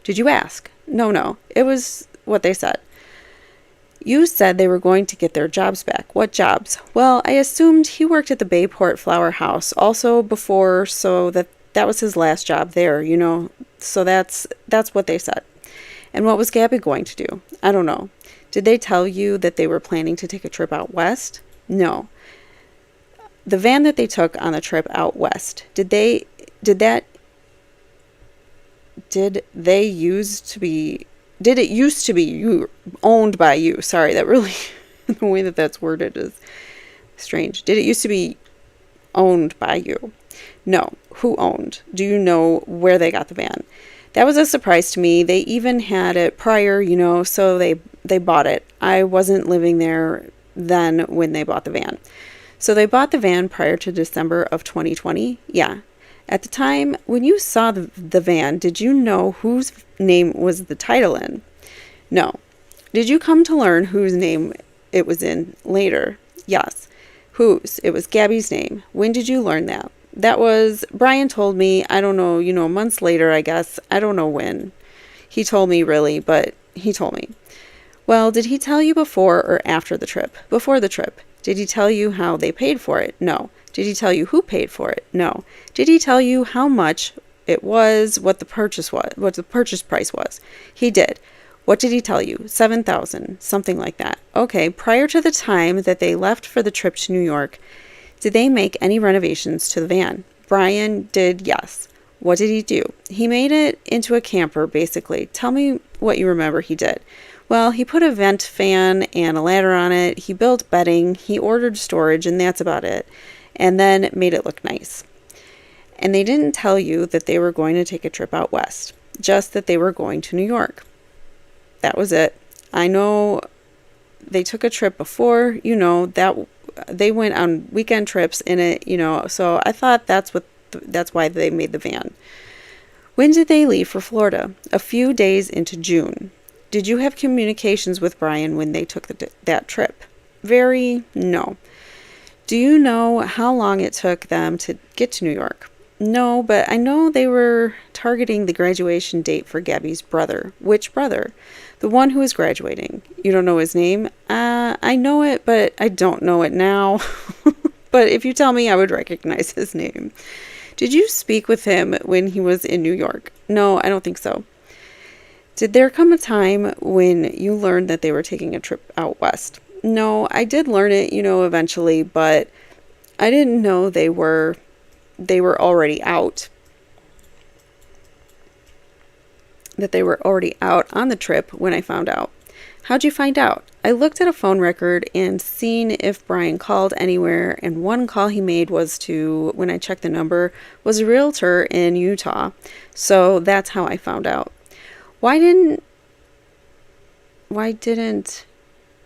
Did you ask? No. It was what they said. You said they were going to get their jobs back. What jobs? Well, I assumed he worked at the Bayport Flower House also before, so that was his last job there, So that's what they said. And what was Gabby going to do? I don't know. Did they tell you that they were planning to take a trip out west? No. The van that they took on the trip out west, did it used to be owned by you? Sorry, that really, the way that's worded is strange. Did it used to be owned by you? No. Who owned? Do you know where they got the van? That was a surprise to me. They even had it prior, so they bought it. I wasn't living there then when they bought the van. So they bought the van prior to December of 2020? Yeah. At the time, when you saw the van, did you know whose name was the title in? No. Did you come to learn whose name it was in later? Yes. Whose? It was Gabby's name. When did you learn that? That was, Brian told me, I don't know, months later, I guess. I don't know when. He told me really, but he told me. Well, did he tell you before or after the trip? Before the trip. Did he tell you how they paid for it? No. Did he tell you who paid for it? No. Did he tell you how much it was, what the purchase price was? He did. What did he tell you? $7,000, something like that. Okay, prior to the time that they left for the trip to New York, did they make any renovations to the van? Brian did, yes. What did he do? He made it into a camper, basically. Tell me what you remember he did. Well, he put a vent fan and a ladder on it. He built bedding. He ordered storage, and that's about it. And then made it look nice. And they didn't tell you that they were going to take a trip out west. Just that they were going to New York. That was it. I know they took a trip before, that they went on weekend trips in it, so I thought that's why they made the van. When did they leave for Florida? A few days into June. Did you have communications with Brian when they took that trip? No. Do you know how long it took them to get to New York? No, but I know they were targeting the graduation date for Gabby's brother. Which brother? The one who is graduating. You don't know his name? I know it, but I don't know it now. But if you tell me, I would recognize his name. Did you speak with him when he was in New York? No, I don't think so. Did there come a time when you learned that they were taking a trip out west? No, I did learn it, eventually, but I didn't know they were already out. That they were already out on the trip when I found out. How'd you find out? I looked at a phone record and seen if Brian called anywhere, and one call he made was to, when I checked the number, was a realtor in Utah. So that's how I found out. Why didn't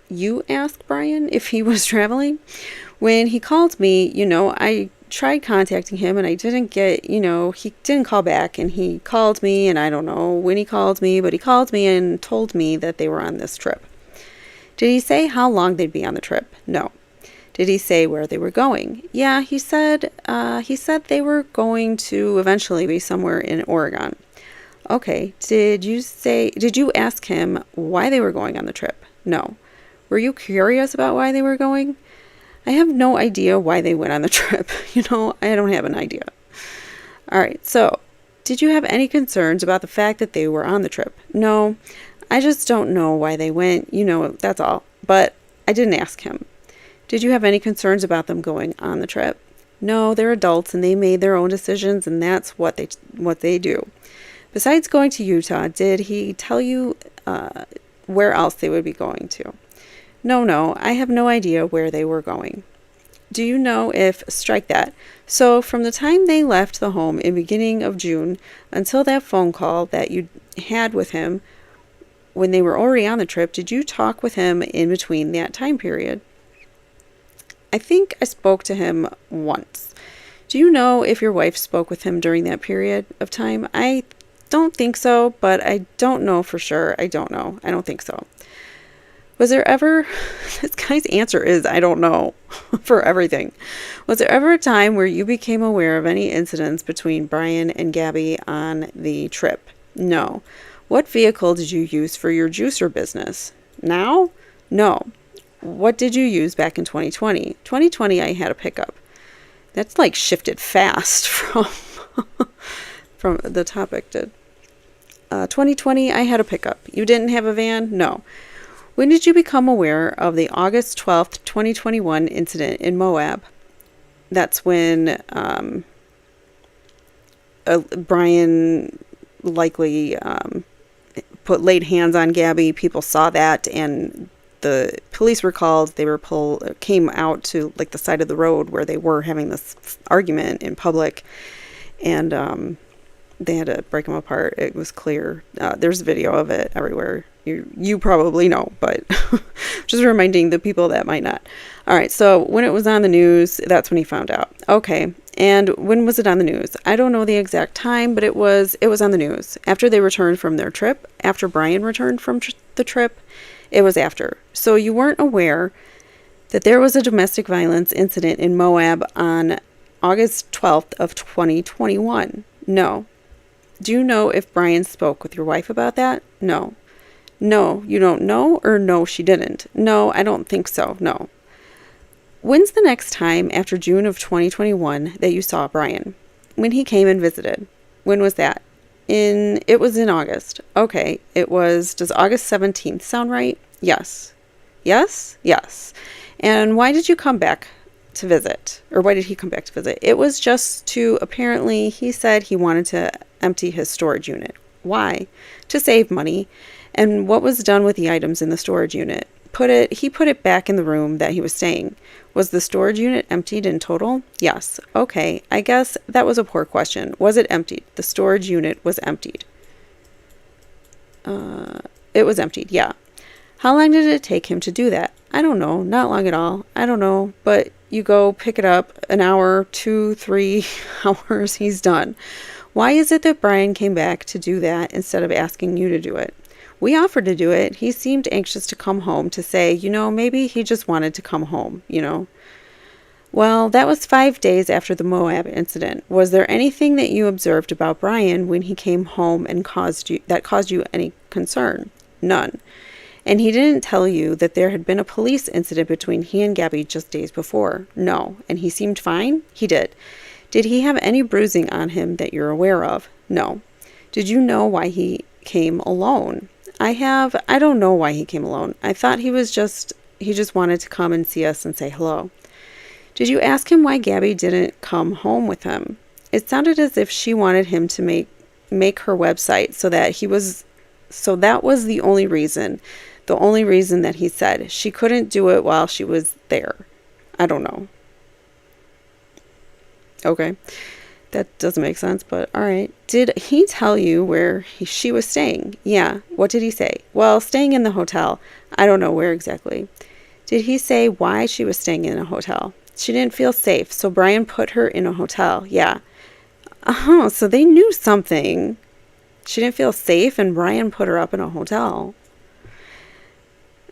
you ask Brian if he was traveling? When he called me, I tried contacting him and I didn't get, he didn't call back, and he called me, and I don't know when he called me, but he called me and told me that they were on this trip. Did he say how long they'd be on the trip? No. Did he say where they were going? Yeah, he said they were going to eventually be somewhere in Oregon. Okay, did you ask him why they were going on the trip? No. Were you curious about why they were going? I have no idea why they went on the trip. I don't have an idea. All right, so did you have any concerns about the fact that they were on the trip? No, I just don't know why they went, that's all. But I didn't ask him. Did you have any concerns about them going on the trip? No, they're adults and they made their own decisions, and that's what they do. Besides going to Utah, did he tell you where else they would be going to? No, I have no idea where they were going. Do you know if, strike that. So from the time they left the home in beginning of June until that phone call that you had with him when they were already on the trip, did you talk with him in between that time period? I think I spoke to him once. Do you know if your wife spoke with him during that period of time? I don't think so, but I don't know for sure. I don't know. I don't think so. Was there ever, this guy's answer is, I don't know, for everything. Was there ever a time where you became aware of any incidents between Brian and Gabby on the trip? No. What vehicle did you use for your juicer business? Now? No. What did you use back in 2020? 2020, I had a pickup. That's like shifted fast from the topic, did. 2020, I had a pickup. You didn't have a van? No. When did you become aware of the August 12th, 2021 incident in Moab? That's when Brian likely laid hands on Gabby. People saw that, and the police were called. They were came out to like the side of the road where they were having this argument in public, and they had to break them apart. It was clear. There's video of it everywhere. You probably know, but just reminding the people that might not. All right, so when it was on the news, that's when he found out. Okay, and when was it on the news? I don't know the exact time, but it was on the news. After they returned from their trip, after Brian returned from the trip, it was after. So you weren't aware that there was a domestic violence incident in Moab on August 12th of 2021? No. Do you know if Brian spoke with your wife about that? No. No, you don't know, or no, she didn't? No, I don't think so, no. When's the next time after June of 2021 that you saw Brian? When he came and visited? When was that? It was in August. Okay, does August 17th sound right? Yes. Yes? Yes. And why did you come back to visit? Or why did he come back to visit? It was just to, apparently, he said he wanted to empty his storage unit. Why? To save money. And what was done with the items in the storage unit? He put it back in the room that he was staying. Was the storage unit emptied in total? Yes. Okay, I guess that was a poor question. Was it emptied? The storage unit was emptied. It was emptied, yeah. How long did it take him to do that? I don't know, not long at all. I don't know, but you go pick it up, an hour, 2, 3 hours, he's done. Why is it that Brian came back to do that instead of asking you to do it? We offered to do it. He seemed anxious to come home, to say, maybe he just wanted to come home, Well, that was 5 days after the Moab incident. Was there anything that you observed about Brian when he came home and caused you any concern? None. And he didn't tell you that there had been a police incident between he and Gabby just days before? No. And he seemed fine? He did. Did he have any bruising on him that you're aware of? No. Did you know why he came alone? I don't know why he came alone. I thought he just wanted to come and see us and say hello. Did you ask him why Gabby didn't come home with him? It sounded as if she wanted him to make her website so that was the only reason The only reason that he said she couldn't do it while she was there. I don't know. Okay. That doesn't make sense, but all right. Did he tell you where she was staying? Yeah. What did he say? Well, staying in the hotel. I don't know where exactly. Did he say why she was staying in a hotel? She didn't feel safe, so Brian put her in a hotel. Yeah. Oh, so they knew something. She didn't feel safe, and Brian put her up in a hotel.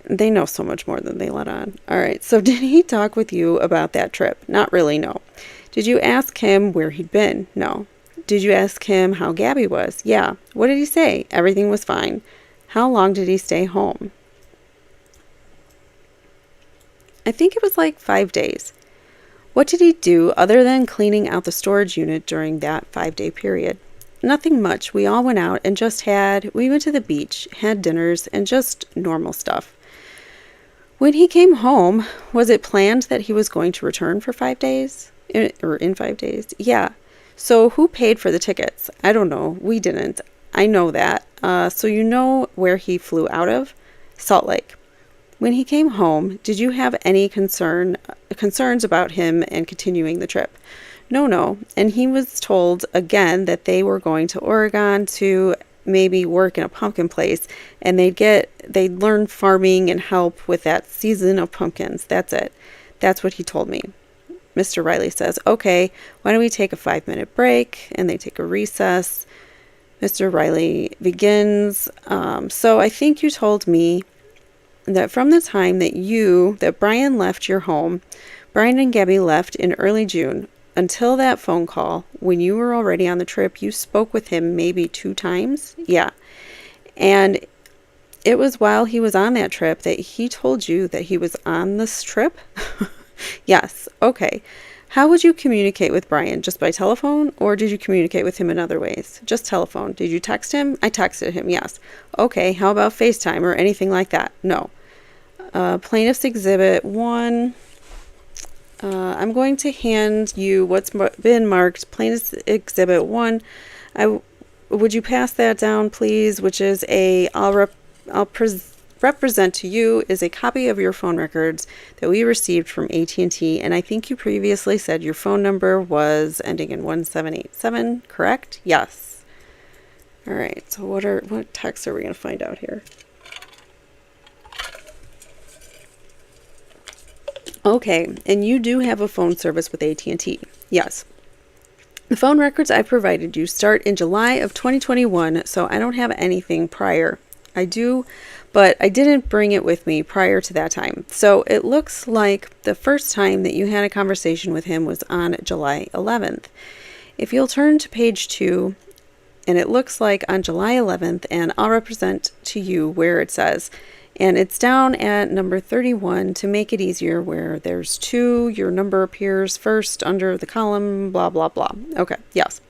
They know so much more than they let on. All right. So did he talk with you about that trip? Not really, no. Did you ask him where he'd been? No. Did you ask him how Gabby was? Yeah. What did he say? Everything was fine. How long did he stay home? I think it was like 5 days. What did he do other than cleaning out the storage unit during that 5-day period? Nothing much. We all went out and we went to the beach, had dinners, and just normal stuff. When he came home, was it planned that he was going to return for 5 days? In 5 days? Yeah. So who paid for the tickets? I don't know. We didn't. I know that. So you know where he flew out of? Salt Lake. When he came home, did you have any concerns about him and continuing the trip? No. And he was told again that they were going to Oregon to maybe work in a pumpkin place, and they'd learn farming and help with that season of pumpkins. That's it. That's what he told me. Mr. Riley says, okay, why don't we take a 5-minute break? And they take a recess. Mr. Riley begins. So I think you told me that from the time that Brian left your home, Brian and Gabby left in early June, until that phone call, when you were already on the trip, you spoke with him maybe 2 times? Yeah. And it was while he was on that trip that he told you that he was on this trip? Yes. Okay. How would you communicate with Brian? Just by telephone, or did you communicate with him in other ways? Just telephone. Did you text him? I texted him. Yes. Okay. How about FaceTime or anything like that? No. Plaintiff's Exhibit 1. I'm going to hand you what's been marked Plaintiff's Exhibit 1. Would you pass that down, please? Which is I'll represent to you is a copy of your phone records that we received from AT&T, and I think you previously said your phone number was ending in 1787, correct? Yes. All right. So what texts are we going to find out here? Okay, and you do have a phone service with AT&T. Yes. The phone records I provided you start in July of 2021, so I don't have anything prior. I do, but I didn't bring it with me prior to that time. So it looks like the first time that you had a conversation with him was on July 11th. If you'll turn to page 2, and it looks like on July 11th, and I'll represent to you where it says, and it's down at number 31 to make it easier, where there's 2, your number appears first under the column, blah, blah, blah. Okay, yes.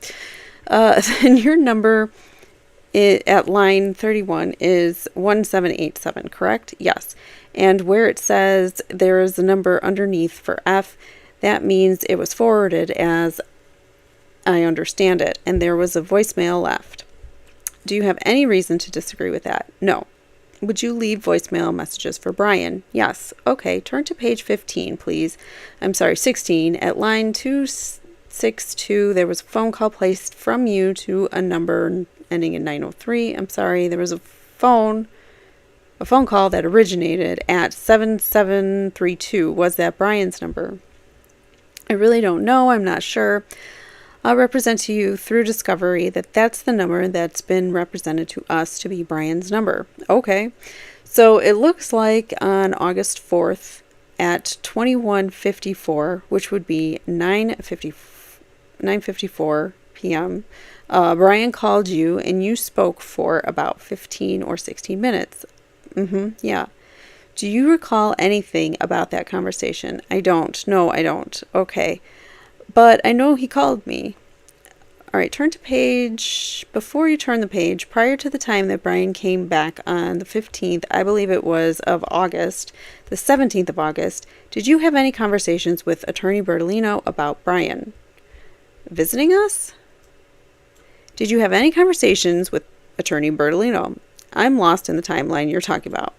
And your number at line 31 is 1787, correct? Yes. And where it says there is a number underneath for F, that means it was forwarded as I understand it, and there was a voicemail left. Do you have any reason to disagree with that? No. Would you leave voicemail messages for Brian? Yes. Okay, turn to page 15, please. I'm sorry, 16. At line 262, there was a phone call placed from you to a number ending in 903. I'm sorry, there was a phone call that originated at 7732. Was that Brian's number? I really don't know. I'm not sure. I'll represent to you through discovery that that's the number that's been represented to us to be Brian's number. Okay. So it looks like on August 4th at 21:54, which would be 9:54 p.m., Brian called you and you spoke for about 15 or 16 minutes. Yeah. Do you recall anything about that conversation? I don't. No, I don't. Okay. But I know he called me. All right, turn to page, before you turn the page, prior to the time that Brian came back on the 15th, I believe it was of August, the 17th of August, did you have any conversations with Attorney Bertolino about Brian visiting us? Did you have any conversations with Attorney Bertolino? I'm lost in the timeline you're talking about.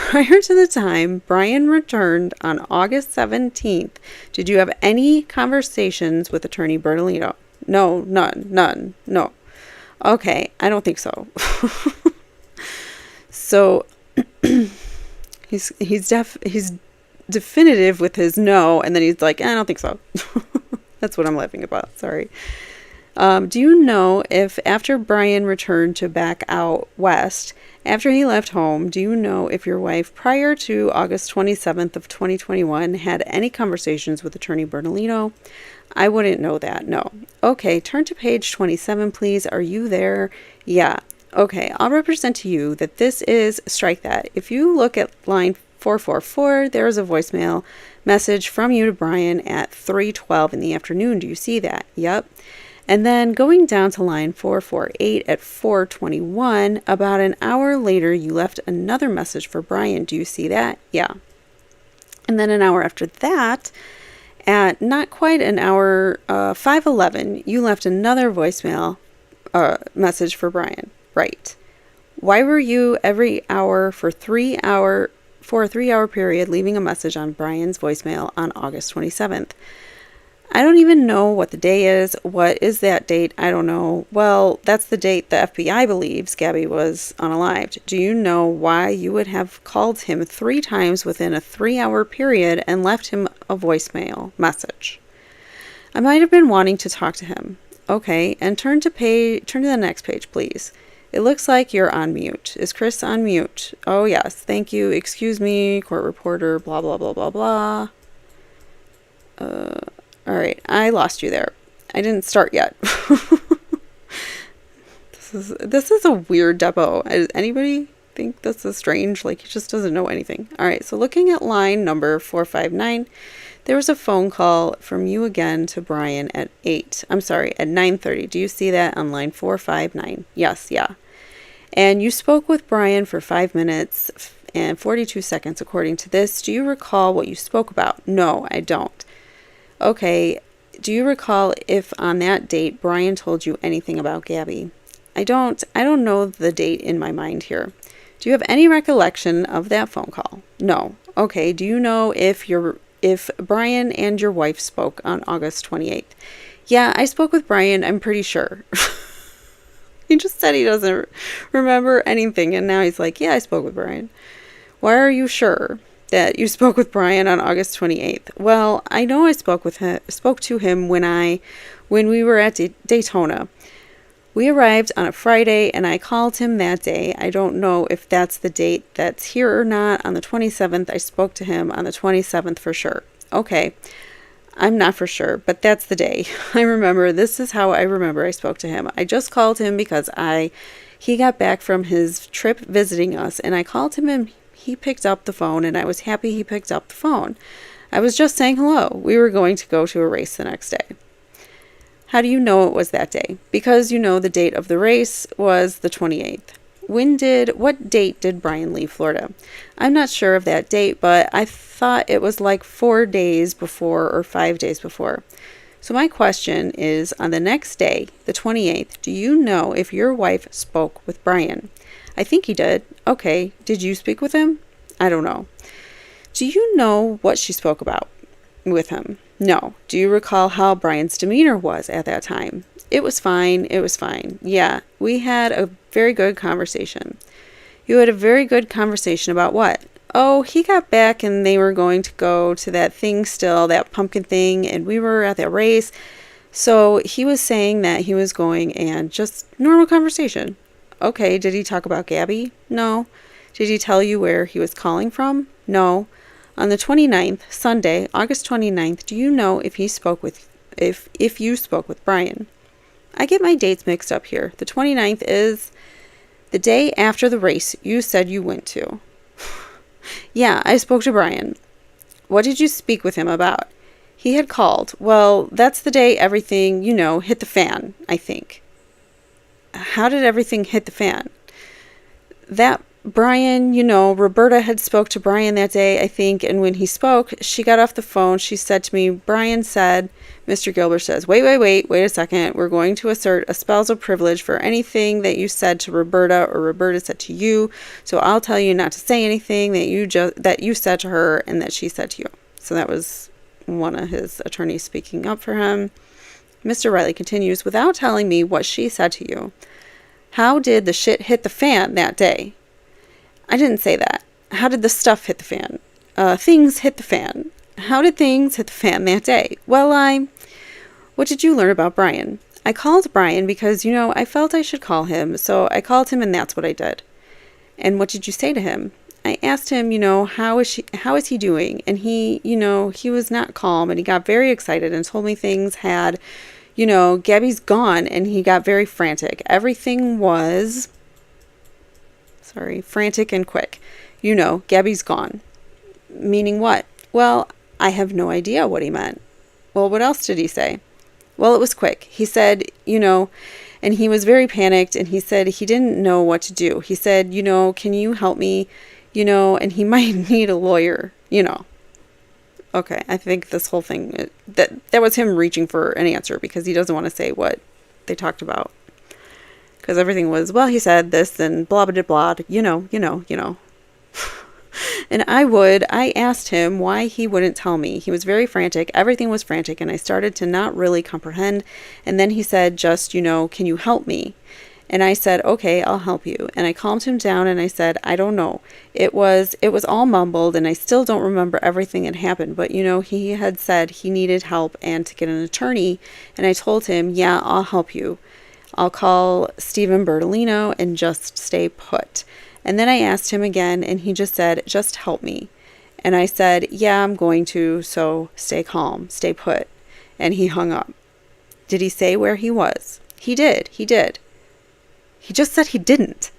Prior to the time Brian returned on August 17th, did you have any conversations with Attorney Bertolino? No, none, no. Okay, I don't think so. So he's definitive with his no, and then he's like, I don't think so. That's what I'm laughing about. Sorry. Do you know if after Brian returned to back out west, after he left home, do you know if your wife prior to August 27th of 2021 had any conversations with Attorney Bernalino? I wouldn't know that. No. Okay, turn to page 27, please. Are you there? Yeah. Okay, I'll represent to you that this is, strike that. If you look at line 444, there is a voicemail message from you to Brian at 3:12 in the afternoon. Do you see that? Yep. And then going down to line 448 at 4:21, about an hour later, you left another message for Brian. Do you see that? Yeah. And then an hour after that, at not quite an hour, 5:11, you left another voicemail message for Brian. Right. Why were you every hour for a 3-hour period leaving a message on Brian's voicemail on August 27th? I don't even know what the day is. What is that date? I don't know. Well, that's the date the FBI believes Gabby was unalived. Do you know why you would have called him 3 times within a 3-hour period and left him a voicemail message? I might have been wanting to talk to him. Okay, and turn to the next page, please. It looks like you're on mute. Is Chris on mute? Oh, yes. Thank you. Excuse me, court reporter, blah, blah, blah, blah, blah. All right. I lost you there. I didn't start yet. This is a weird Depo. Does anybody think this is strange? Like, he just doesn't know anything. All right. So looking at line number 459, there was a phone call from you again to Brian at 9:30. Do you see that on line 459? Yes, yeah. And you spoke with Brian for 5 minutes and 42 seconds according to this. Do you recall what you spoke about? No, I don't. Okay. Do you recall if on that date Brian told you anything about Gabby? I don't know the date in my mind here. Do you have any recollection of that phone call? No. Okay. Do you know if Brian and your wife spoke on August 28th? Yeah, I spoke with Brian, I'm pretty sure. He just said he doesn't remember anything, and now he's like, yeah, I spoke with Brian. Why are you sure that you spoke with Brian on August 28th? Well, I know I spoke to him when we were at Daytona. We arrived on a Friday, and I called him that day. I don't know if that's the date that's here or not. On the 27th, I spoke to him on the 27th for sure. Okay, I'm not for sure, but that's the day. I remember. This is how I remember I spoke to him. I just called him because he got back from his trip visiting us, and I called him, and he picked up the phone, and I was happy he picked up the phone. I was just saying hello. We were going to go to a race the next day. How do you know it was that day? Because you know the date of the race was the 28th. What date did Brian leave Florida? I'm not sure of that date, but I thought it was like 4 days before or 5 days before. So my question is, on the next day, the 28th, do you know if your wife spoke with Brian? I think he did. Okay. Did you speak with him? I don't know. Do you know what she spoke about with him? No. Do you recall how Brian's demeanor was at that time? It was fine. Yeah, we had a very good conversation. You had a very good conversation about what? Oh, he got back and they were going to go to that thing still, that pumpkin thing, and we were at that race. So he was saying that he was going, and just normal conversation. Okay, did he talk about Gabby? No. Did he tell you where he was calling from? No. On the 29th, Sunday, August 29th, do you know if you spoke with Brian? I get my dates mixed up here. The 29th is the day after the race you said you went to. Yeah, I spoke to Brian. What did you speak with him about? He had called. Well, that's the day everything, hit the fan, I think. How did everything hit the fan? That Brian, Roberta had spoke to Brian that day, I think, and when he spoke, she got off the phone. She said to me, Brian said, Mr. Gilbert says, wait a second. We're going to assert a spousal privilege for anything that you said to Roberta or Roberta said to you. So I'll tell you not to say anything that you said to her and that she said to you. So that was one of his attorneys speaking up for him. Mr. Riley continues, without telling me what she said to you. How did the shit hit the fan that day? I didn't say that. How did the stuff hit the fan? Things hit the fan. How did things hit the fan that day? Well, what did you learn about Brian? I called Brian because, I felt I should call him. So I called him and that's what I did. And what did you say to him? I asked him, how is he doing? And he, he was not calm and he got very excited and told me things had, Gabby's gone, and he got very frantic. Everything was, frantic and quick. Gabby's gone. Meaning what? Well, I have no idea what he meant. Well, what else did he say? Well, it was quick. He said, and he was very panicked, and he said he didn't know what to do. He said, can you help me? And he might need a lawyer, Okay, I think this whole thing, that was him reaching for an answer because he doesn't want to say what they talked about. Because everything was, well, he said this and blah, blah, blah, And I asked him why he wouldn't tell me. He was very frantic. Everything was frantic. And I started to not really comprehend. And then he said, just, can you help me? And I said, okay, I'll help you. And I calmed him down and I said, I don't know. It was all mumbled and I still don't remember everything that happened. But, he had said he needed help and to get an attorney. And I told him, yeah, I'll help you. I'll call Stephen Bertolino and just stay put. And then I asked him again and he just said, just help me. And I said, yeah, I'm going to. So stay calm, stay put. And he hung up. Did he say where he was? He did. He just said he didn't.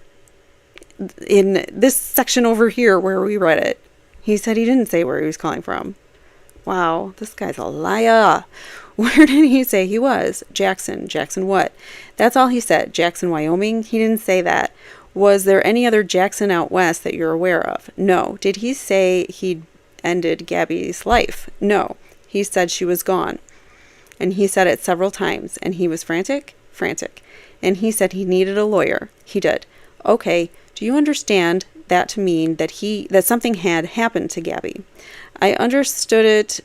In this section over here where we read it, he said he didn't say where he was calling from. Wow, this guy's a liar. Where did he say he was? Jackson. Jackson what? That's all he said. Jackson, Wyoming? He didn't say that. Was there any other Jackson out west that you're aware of? No. Did he say he'd ended Gabby's life? No. He said she was gone. And he said it several times. And he was frantic? Frantic. And he said he needed a lawyer. He did. Okay, do you understand that to mean that something had happened to Gabby? I understood it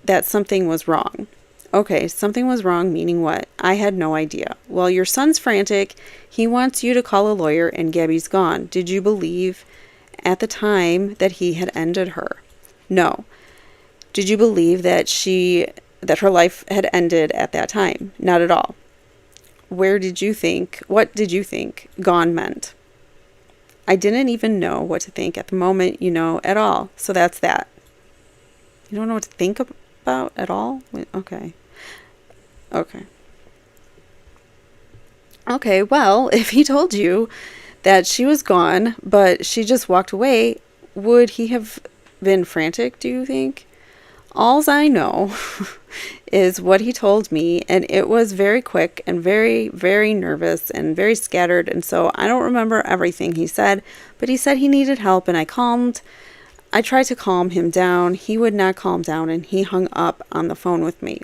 that something was wrong. Okay, something was wrong, meaning what? I had no idea. Well, your son's frantic. He wants you to call a lawyer and Gabby's gone. Did you believe at the time that he had ended her? No. Did you believe that her life had ended at that time? Not at all. What did you think gone meant? I didn't even know what to think at the moment, at all. So that's that. You don't know what to think about at all? Okay. Okay, well, if he told you that she was gone, but she just walked away, would he have been frantic, do you think? Alls I know is what he told me, and it was very quick and very, very nervous and very scattered, and so I don't remember everything he said, but he said he needed help, and I tried to calm him down. He would not calm down, and he hung up on the phone with me.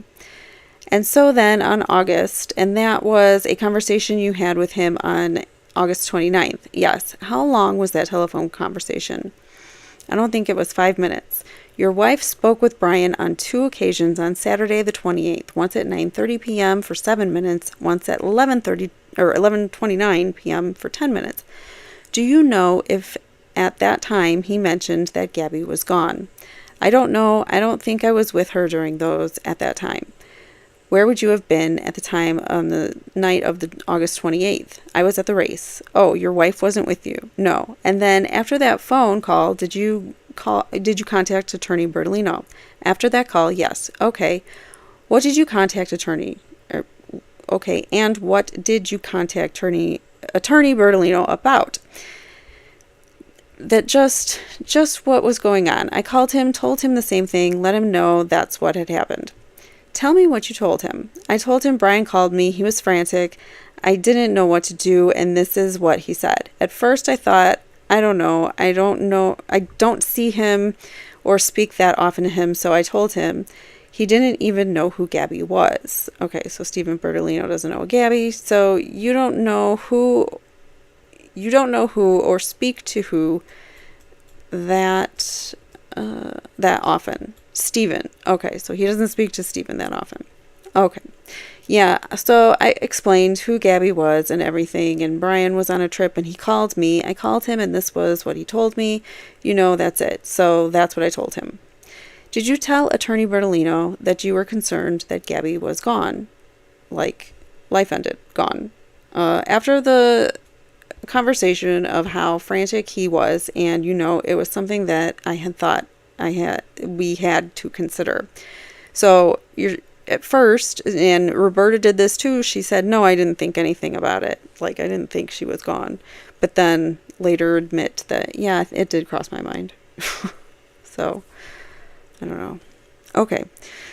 And so then on August, and that was a conversation you had with him on August 29th. Yes. How long was that telephone conversation? I don't think it was 5 minutes. Your wife spoke with Brian on 2 occasions on Saturday the 28th, once at 9:30 p.m. for 7 minutes, once at 11:29 p.m. for 10 minutes. Do you know if at that time he mentioned that Gabby was gone? I don't know. I don't think I was with her during those at that time. Where would you have been at the time on the night of the August 28th? I was at the race. Oh, your wife wasn't with you? No. And then after that phone call, did you contact Attorney Bertolino? After that call, yes. Okay. What did you contact Attorney? Okay. And what did you contact Attorney Bertolino about? That just what was going on. I called him, told him the same thing, let him know that's what had happened. Tell me what you told him. I told him Brian called me. He was frantic. I didn't know what to do, and this is what he said. At first, I thought I don't know. I don't know. I don't see him or speak that often to him, so I told him. He didn't even know who Gabby was. Okay, so Stephen Bertolino doesn't know Gabby, so you don't know who or speak to who that often. Stephen. Okay, so he doesn't speak to Stephen that often. Okay. Yeah, so I explained who Gabby was and everything, and Brian was on a trip and he called me. I called him and this was what he told me. That's it. So that's what I told him. Did you tell Attorney Bertolino that you were concerned that Gabby was gone? Like, life ended, gone. After the conversation of how frantic he was, and it was something that I had thought we had to consider. So at first, and Roberta did this too, she said, no, I didn't think anything about it. Like, I didn't think she was gone. But then later admit that, yeah, it did cross my mind. So, I don't know. Okay.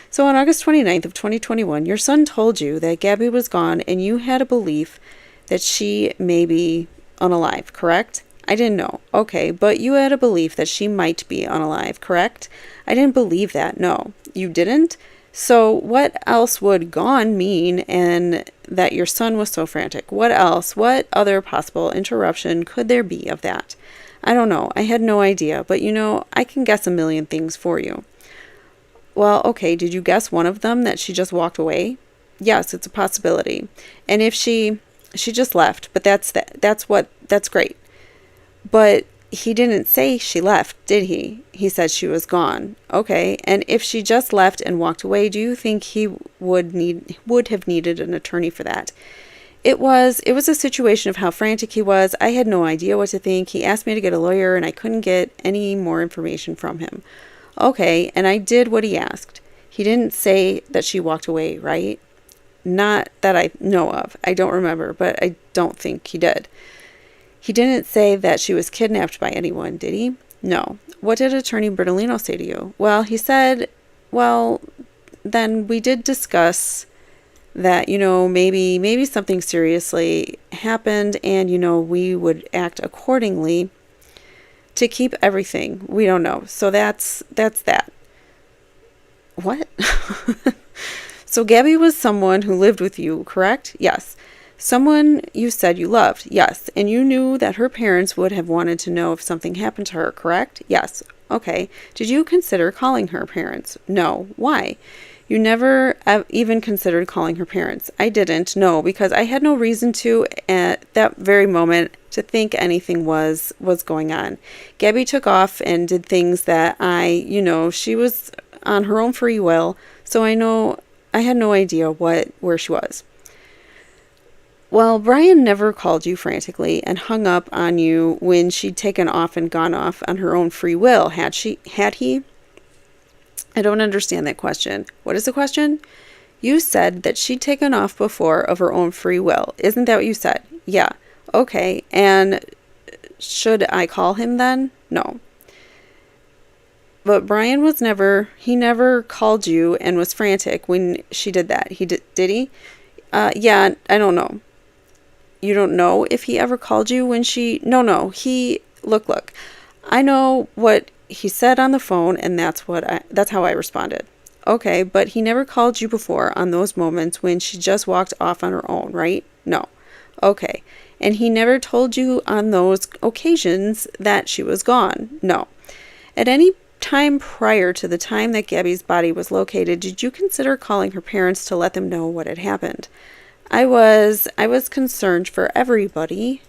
So on August 29th of 2021, your son told you that Gabby was gone and you had a belief that she may be unalive, correct? I didn't know. Okay, but you had a belief that she might be unalive, correct? I didn't believe that, no. You didn't? So what else would gone mean, and that your son was so frantic? What else? What other possible interruption could there be of that? I don't know. I had no idea, but I can guess a million things for you. Well, okay, did you guess one of them, that she just walked away? Yes, it's a possibility. And if she just left, but that's great. But he didn't say she left, did he? He said she was gone. Okay, and if she just left and walked away, do you think he would have needed an attorney for that? It was a situation of how frantic he was. I had no idea what to think. He asked me to get a lawyer and I couldn't get any more information from him. Okay, and I did what he asked. He didn't say that she walked away, right? Not that I know of. I don't remember, but I don't think he did. He didn't say that she was kidnapped by anyone, did he? No. What did Attorney Bertolino say to you? Well, he said, then we did discuss that, maybe something seriously happened and, we would act accordingly to keep everything. We don't know. So that's that. What? So Gabby was someone who lived with you, correct? Yes. Someone you said you loved, yes. And you knew that her parents would have wanted to know if something happened to her, correct? Yes. Okay. Did you consider calling her parents? No. Why? You never even considered calling her parents. I didn't, no, because I had no reason to at that very moment to think anything was going on. Gabby took off and did things that she was on her own free will, so I had no idea where she was. Well, Brian never called you frantically and hung up on you when she'd taken off and gone off on her own free will, had he? I don't understand that question. What is the question? You said that she'd taken off before of her own free will. Isn't that what you said? Yeah. Okay. And should I call him then? No. But Brian he never called you and was frantic when she did that. Did he? Yeah, I don't know. You don't know if he ever called you when no, look. I know what he said on the phone, and that's how I responded. Okay, but he never called you before on those moments when she just walked off on her own, right? No. Okay. And he never told you on those occasions that she was gone? No. At any time prior to the time that Gabby's body was located, did you consider calling her parents to let them know what had happened? I was concerned for everybody.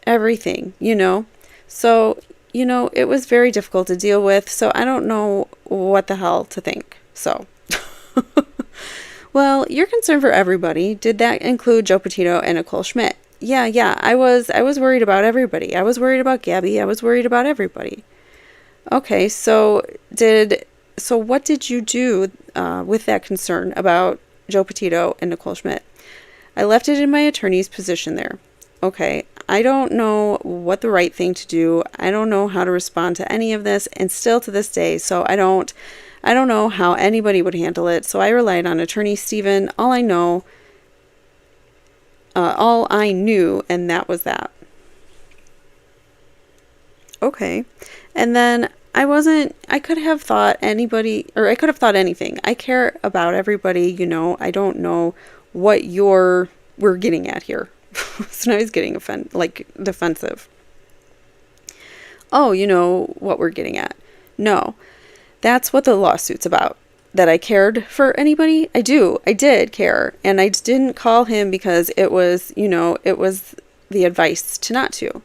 Everything, So, it was very difficult to deal with, so I don't know what the hell to think. So, well, you're concerned for everybody. Did that include Joe Petito and Nicole Schmidt? Yeah, I was worried about everybody. I was worried about Gabby. I was worried about everybody. Okay, so what did you do with that concern about Joe Petito and Nicole Schmidt? I left it in my attorney's position there. Okay, I don't know what the right thing to do. I don't know how to respond to any of this, and still to this day, so I don't know how anybody would handle it. So I relied on Attorney Stephen. All I knew, and that was that. Okay. And then I could have thought anything. I care about everybody, I don't know what we're getting at here. So now he's getting defensive. Oh, you know what we're getting at. No, that's what the lawsuit's about. That I cared for anybody? I do. I did care. And I didn't call him because it was the advice to not to.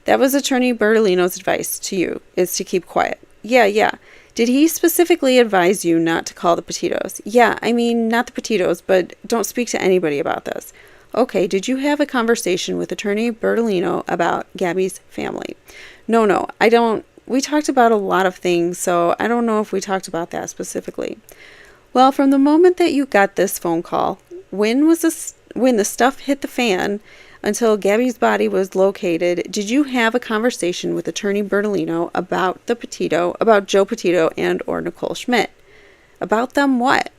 That was Attorney Bertolino's advice to you, is to keep quiet. Yeah. Did he specifically advise you not to call the Petitos? Yeah, I mean, not the Petitos, but don't speak to anybody about this. Okay, did you have a conversation with Attorney Bertolino about Gabby's family? No, I don't. We talked about a lot of things, so I don't know if we talked about that specifically. Well, from the moment that you got this phone call, when the stuff hit the fan until Gabby's body was located, did you have a conversation with Attorney Bertolino about about Joe Petito and or Nicole Schmidt? About them what?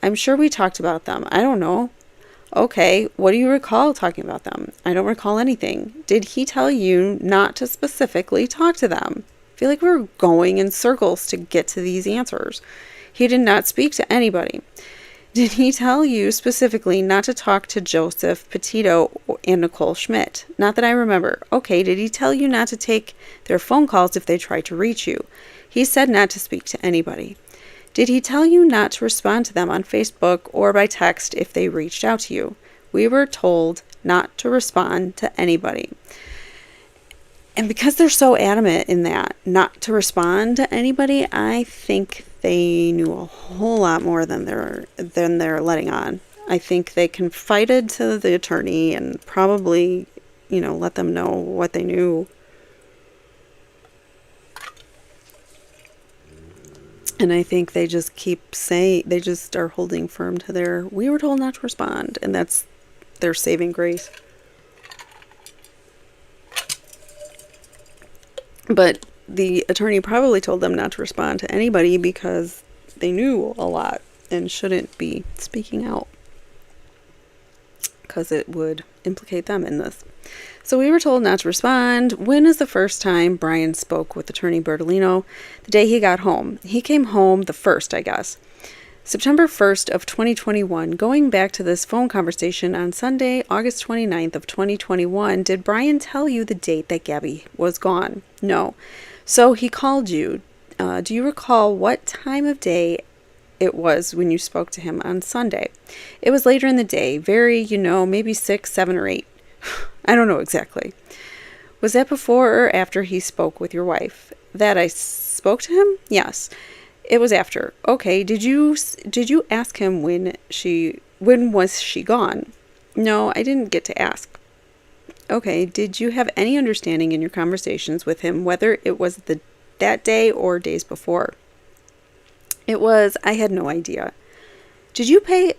I'm sure we talked about them. I don't know. Okay, what do you recall talking about them? I don't recall anything. Did he tell you not to specifically talk to them? I feel like we're going in circles to get to these answers. He did not speak to anybody. Did he tell you specifically not to talk to Joseph Petito and Nicole Schmidt? Not that I remember. Okay, did he tell you not to take their phone calls if they tried to reach you? He said not to speak to anybody. Did he tell you not to respond to them on Facebook or by text if they reached out to you? We were told not to respond to anybody. And because they're so adamant in that, not to respond to anybody, I think they knew a whole lot more than they're letting on. I think they confided to the attorney and probably, let them know what they knew. And I think they just they just are holding firm to we were told not to respond. And that's their saving grace. But the attorney probably told them not to respond to anybody because they knew a lot and shouldn't be speaking out because it would implicate them in this. So we were told not to respond. When is the first time Brian spoke with Attorney Bertolino? The day he got home. He came home the 1st, I guess. September 1st of 2021, going back to this phone conversation on Sunday, August 29th of 2021, did Brian tell you the date that Gabby was gone? No. So he called you. Do you recall what time of day it was when you spoke to him on Sunday? It was later in the day, maybe 6, 7, or 8. I don't know exactly. Was that before or after he spoke with your wife? That I spoke to him? Yes. It was after. Okay, did you ask him when was she gone? No, I didn't get to ask. Okay, did you have any understanding in your conversations with him whether it was that day or days before? It was. I had no idea. Did you pay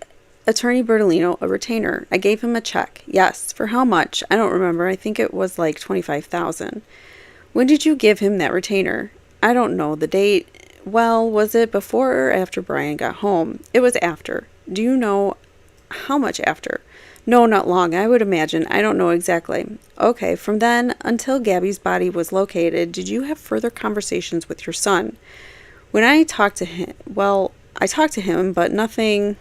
Attorney Bertolino a retainer? I gave him a check. Yes. For how much? I don't remember. I think it was like $25,000. When did you give him that retainer? I don't know the date. Well, was it before or after Brian got home? It was after. Do you know how much after? No, not long, I would imagine. I don't know exactly. Okay, from then until Gabby's body was located, did you have further conversations with your son? When I talked to him, I talked to him, but nothing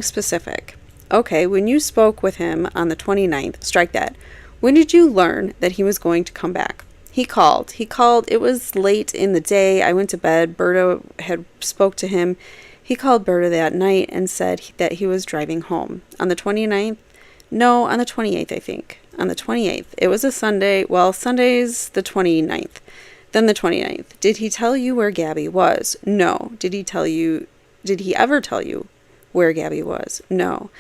specific. Okay, when you spoke with him on the 29th, strike that. When did you learn that he was going to come back? He called. It was late in the day. I went to bed. Berta had spoke to him. He called Berta that night and said that he was driving home. On the 29th? No, on the 28th, I think. On the 28th. It was a Sunday. Well, Sunday's the 29th. Then the 29th. Did he tell you where Gabby was? No. Did he ever tell you where Gabby was? No.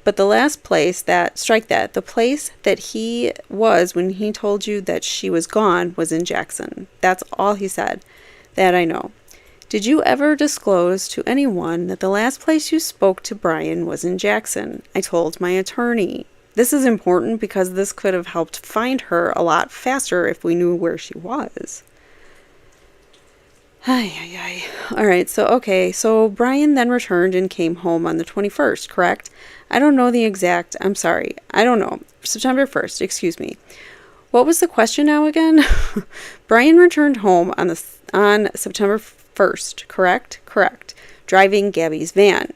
But the last place the place that he was when he told you that she was gone was in Jackson. That's all he said. That I know. Did you ever disclose to anyone that the last place you spoke to Brian was in Jackson? I told my attorney. This is important because this could have helped find her a lot faster if we knew where she was. All right, so Brian then returned and came home on the 21st, correct? I don't know the exact, I'm sorry, I don't know. September 1st, excuse me. What was the question now again? Brian returned home on September 1st, correct? Correct. Driving Gabby's van.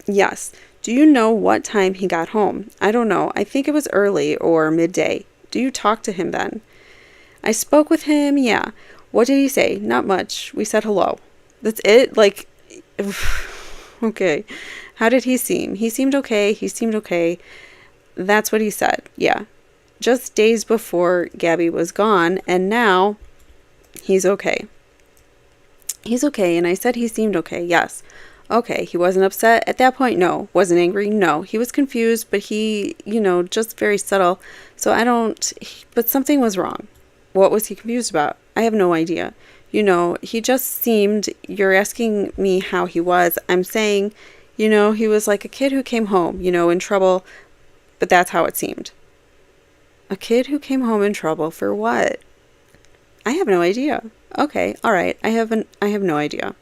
Yes. Do you know what time he got home? I don't know. I think it was early or midday. Do you talk to him then? I spoke with him, yeah. What did he say? Not much. We said hello. That's it? Like, okay. How did he seem? He seemed okay. He seemed okay. That's what he said. Yeah. Just days before Gabby was gone, and now he's okay. He's okay, and I said he seemed okay. Yes. Okay, he wasn't upset at that point? No. Wasn't angry? No. He was confused, but he, just very subtle. So but something was wrong. What was he confused about? I have no idea. He just seemed, you're asking me how he was. I'm saying, he was like a kid who came home, in trouble, but that's how it seemed. A kid who came home in trouble for what? I have no idea. Okay, all right. I have no idea.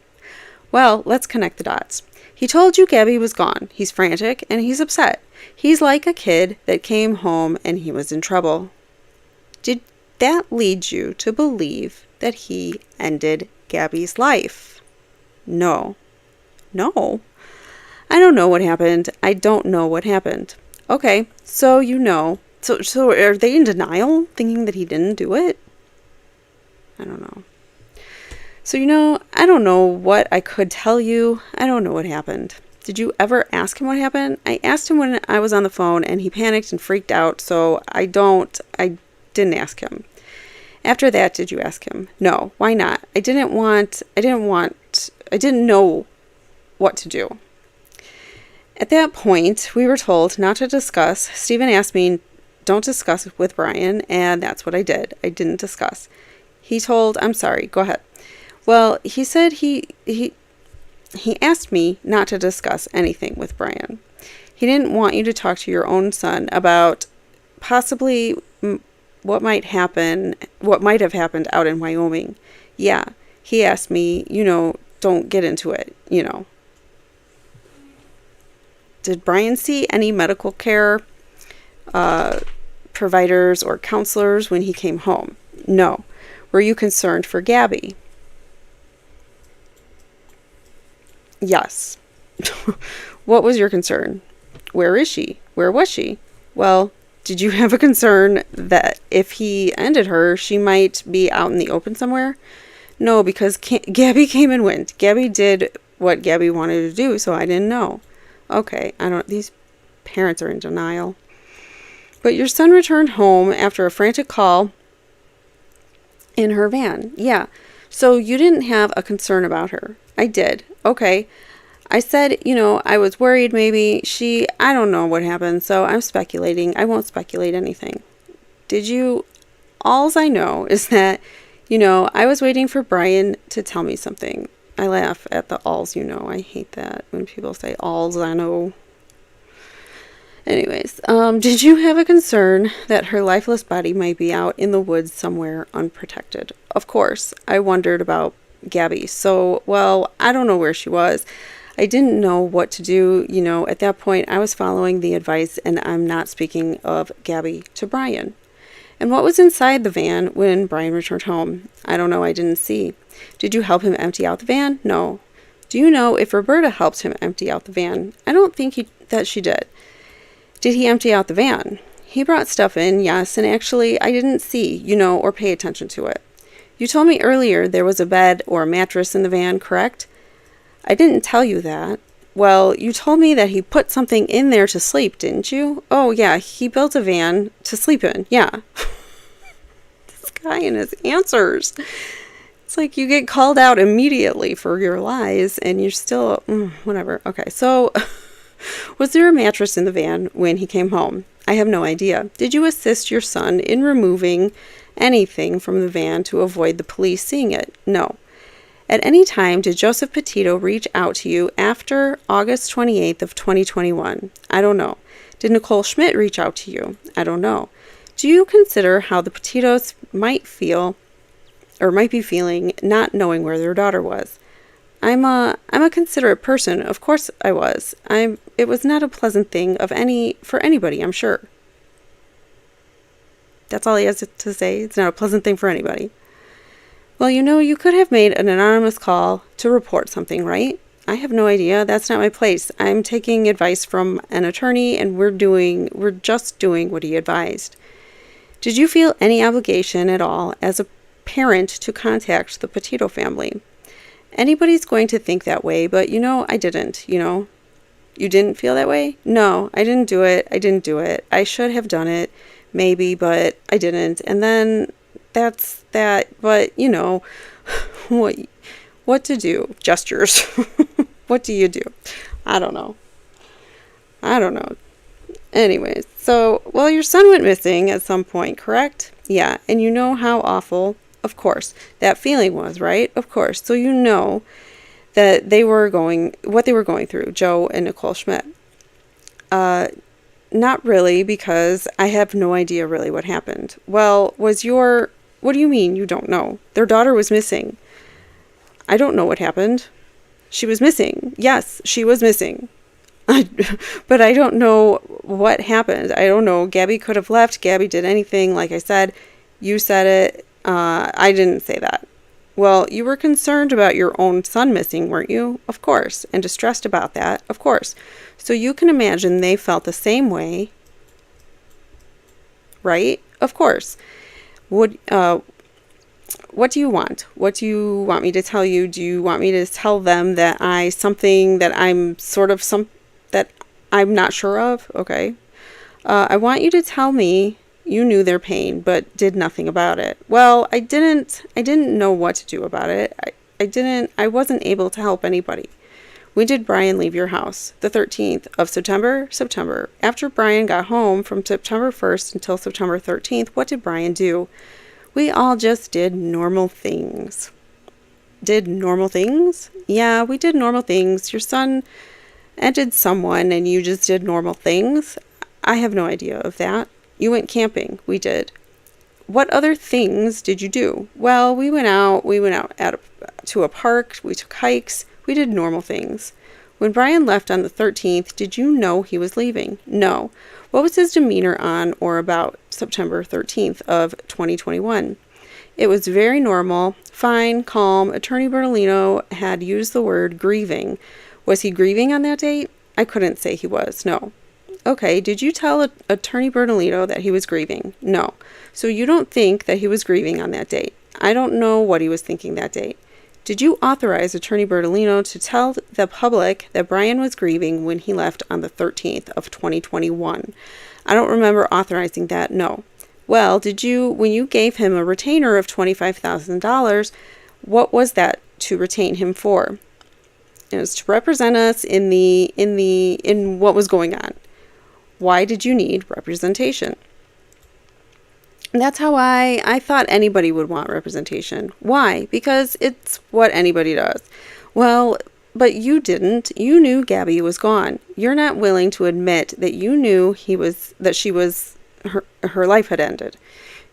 Well, let's connect the dots. He told you Gabby was gone. He's frantic and he's upset. He's like a kid that came home and he was in trouble. Did that lead you to believe that he ended Gabby's life? No. No. I don't know what happened. I don't know what happened. Okay, so So are they in denial, thinking that he didn't do it? I don't know. So, I don't know what I could tell you. I don't know what happened. Did you ever ask him what happened? I asked him when I was on the phone and he panicked and freaked out, so I didn't ask him. After that, did you ask him? No. Why not? I didn't know what to do. At that point, we were told not to discuss. Stephen asked me, don't discuss with Brian, and that's what I did. I didn't discuss. I'm sorry, go ahead. Well, he said he asked me not to discuss anything with Brian. He didn't want you to talk to your own son about possibly what might have happened out in Wyoming. Yeah, he asked me, don't get into it, Did Brian see any medical care providers or counselors when he came home? No. Were you concerned for Gabby? Yes. What was your concern? Where is she? Where was she? Well, did you have a concern that if he ended her, she might be out in the open somewhere? No, because Gabby came and went. Gabby did what Gabby wanted to do, so I didn't know. Okay, these parents are in denial. But your son returned home after a frantic call in her van. Yeah. So you didn't have a concern about her. I did. Okay. I said, I was worried maybe I don't know what happened, so I'm speculating. I won't speculate anything. Did you? Alls I know is that, I was waiting for Brian to tell me something. I laugh at the alls I hate that when people say alls I know. Anyways, did you have a concern that her lifeless body might be out in the woods somewhere unprotected? Of course, I wondered about Gabby. So, I don't know where she was. I didn't know what to do. At that point, I was following the advice, and I'm not speaking of Gabby to Brian. And what was inside the van when Brian returned home? I don't know. I didn't see. Did you help him empty out the van? No. Do you know if Roberta helped him empty out the van? I don't think that she did. Did he empty out the van? He brought stuff in, yes, and actually I didn't see, or pay attention to it. You told me earlier there was a bed or a mattress in the van, correct? I didn't tell you that. Well, you told me that he put something in there to sleep, didn't you? Oh, yeah, he built a van to sleep in, yeah. This guy and his answers. It's like you get called out immediately for your lies, and you're still, whatever. Okay, so was there a mattress in the van when he came home? I have no idea. Did you assist your son in removing anything from the van to avoid the police seeing it? No. At any time, did Joseph Petito reach out to you after August 28th of 2021? I don't know. Did Nicole Schmidt reach out to you? I don't know. Do you consider how the Petitos might be feeling not knowing where their daughter was? I'm a considerate person. Of course I was. It was not a pleasant thing for anybody, I'm sure. That's all he has to say. It's not a pleasant thing for anybody. Well, you could have made an anonymous call to report something, right? I have no idea. That's not my place. I'm taking advice from an attorney, and we're just doing what he advised. Did you feel any obligation at all as a parent to contact the Petito family? Anybody's going to think that way, but I didn't, You didn't feel that way? No, I didn't do it. I should have done it, maybe, but I didn't. And then that's that, but what to do? Gestures. What do you do? I don't know. Anyways, so, well, your son went missing at some point, correct? Yeah, and you know how awful, of course, that feeling was, right? Of course. So that what they were going through, Joe and Nicole Schmidt. Not really, because I have no idea really what happened. Well, what do you mean you don't know? Their daughter was missing. I don't know what happened. She was missing. Yes, she was missing. But I don't know what happened. I don't know. Gabby could have left. Gabby did anything. Like I said, you said it. I didn't say that. Well, you were concerned about your own son missing, weren't you? Of course. And distressed about that. Of course. So you can imagine they felt the same way. Right? Of course. What do you want? What do you want me to tell you? Do you want me to tell them that that I'm not sure of? Okay. I want you to tell me you knew their pain, but did nothing about it. Well, I didn't know what to do about it. I wasn't able to help anybody. When did Brian leave your house? The 13th of September? September. After Brian got home from September 1st until September 13th, what did Brian do? We all just did normal things. Did normal things? Yeah, we did normal things. Your son ended someone and you just did normal things. I have no idea of that. You went camping. We did. What other things did you do? Well, we went out to a park. We took hikes. We did normal things. When Brian left on the 13th, did you know he was leaving? No. What was his demeanor on or about September 13th of 2021? It was very normal, fine, calm. Attorney Bertolino had used the word grieving. Was he grieving on that date? I couldn't say he was, no. Okay, did you tell Attorney Bertolino that he was grieving? No. So you don't think that he was grieving on that date. I don't know what he was thinking that date. Did you authorize Attorney Bertolino to tell the public that Brian was grieving when he left on the 13th of 2021? I don't remember authorizing that, no. Well, when you gave him a retainer of $25,000, what was that to retain him for? It was to represent us in what was going on. Why did you need representation? And that's how I thought anybody would want representation. Why? Because it's what anybody does. Well, but you didn't. You knew Gabby was gone. You're not willing to admit that you knew her life had ended.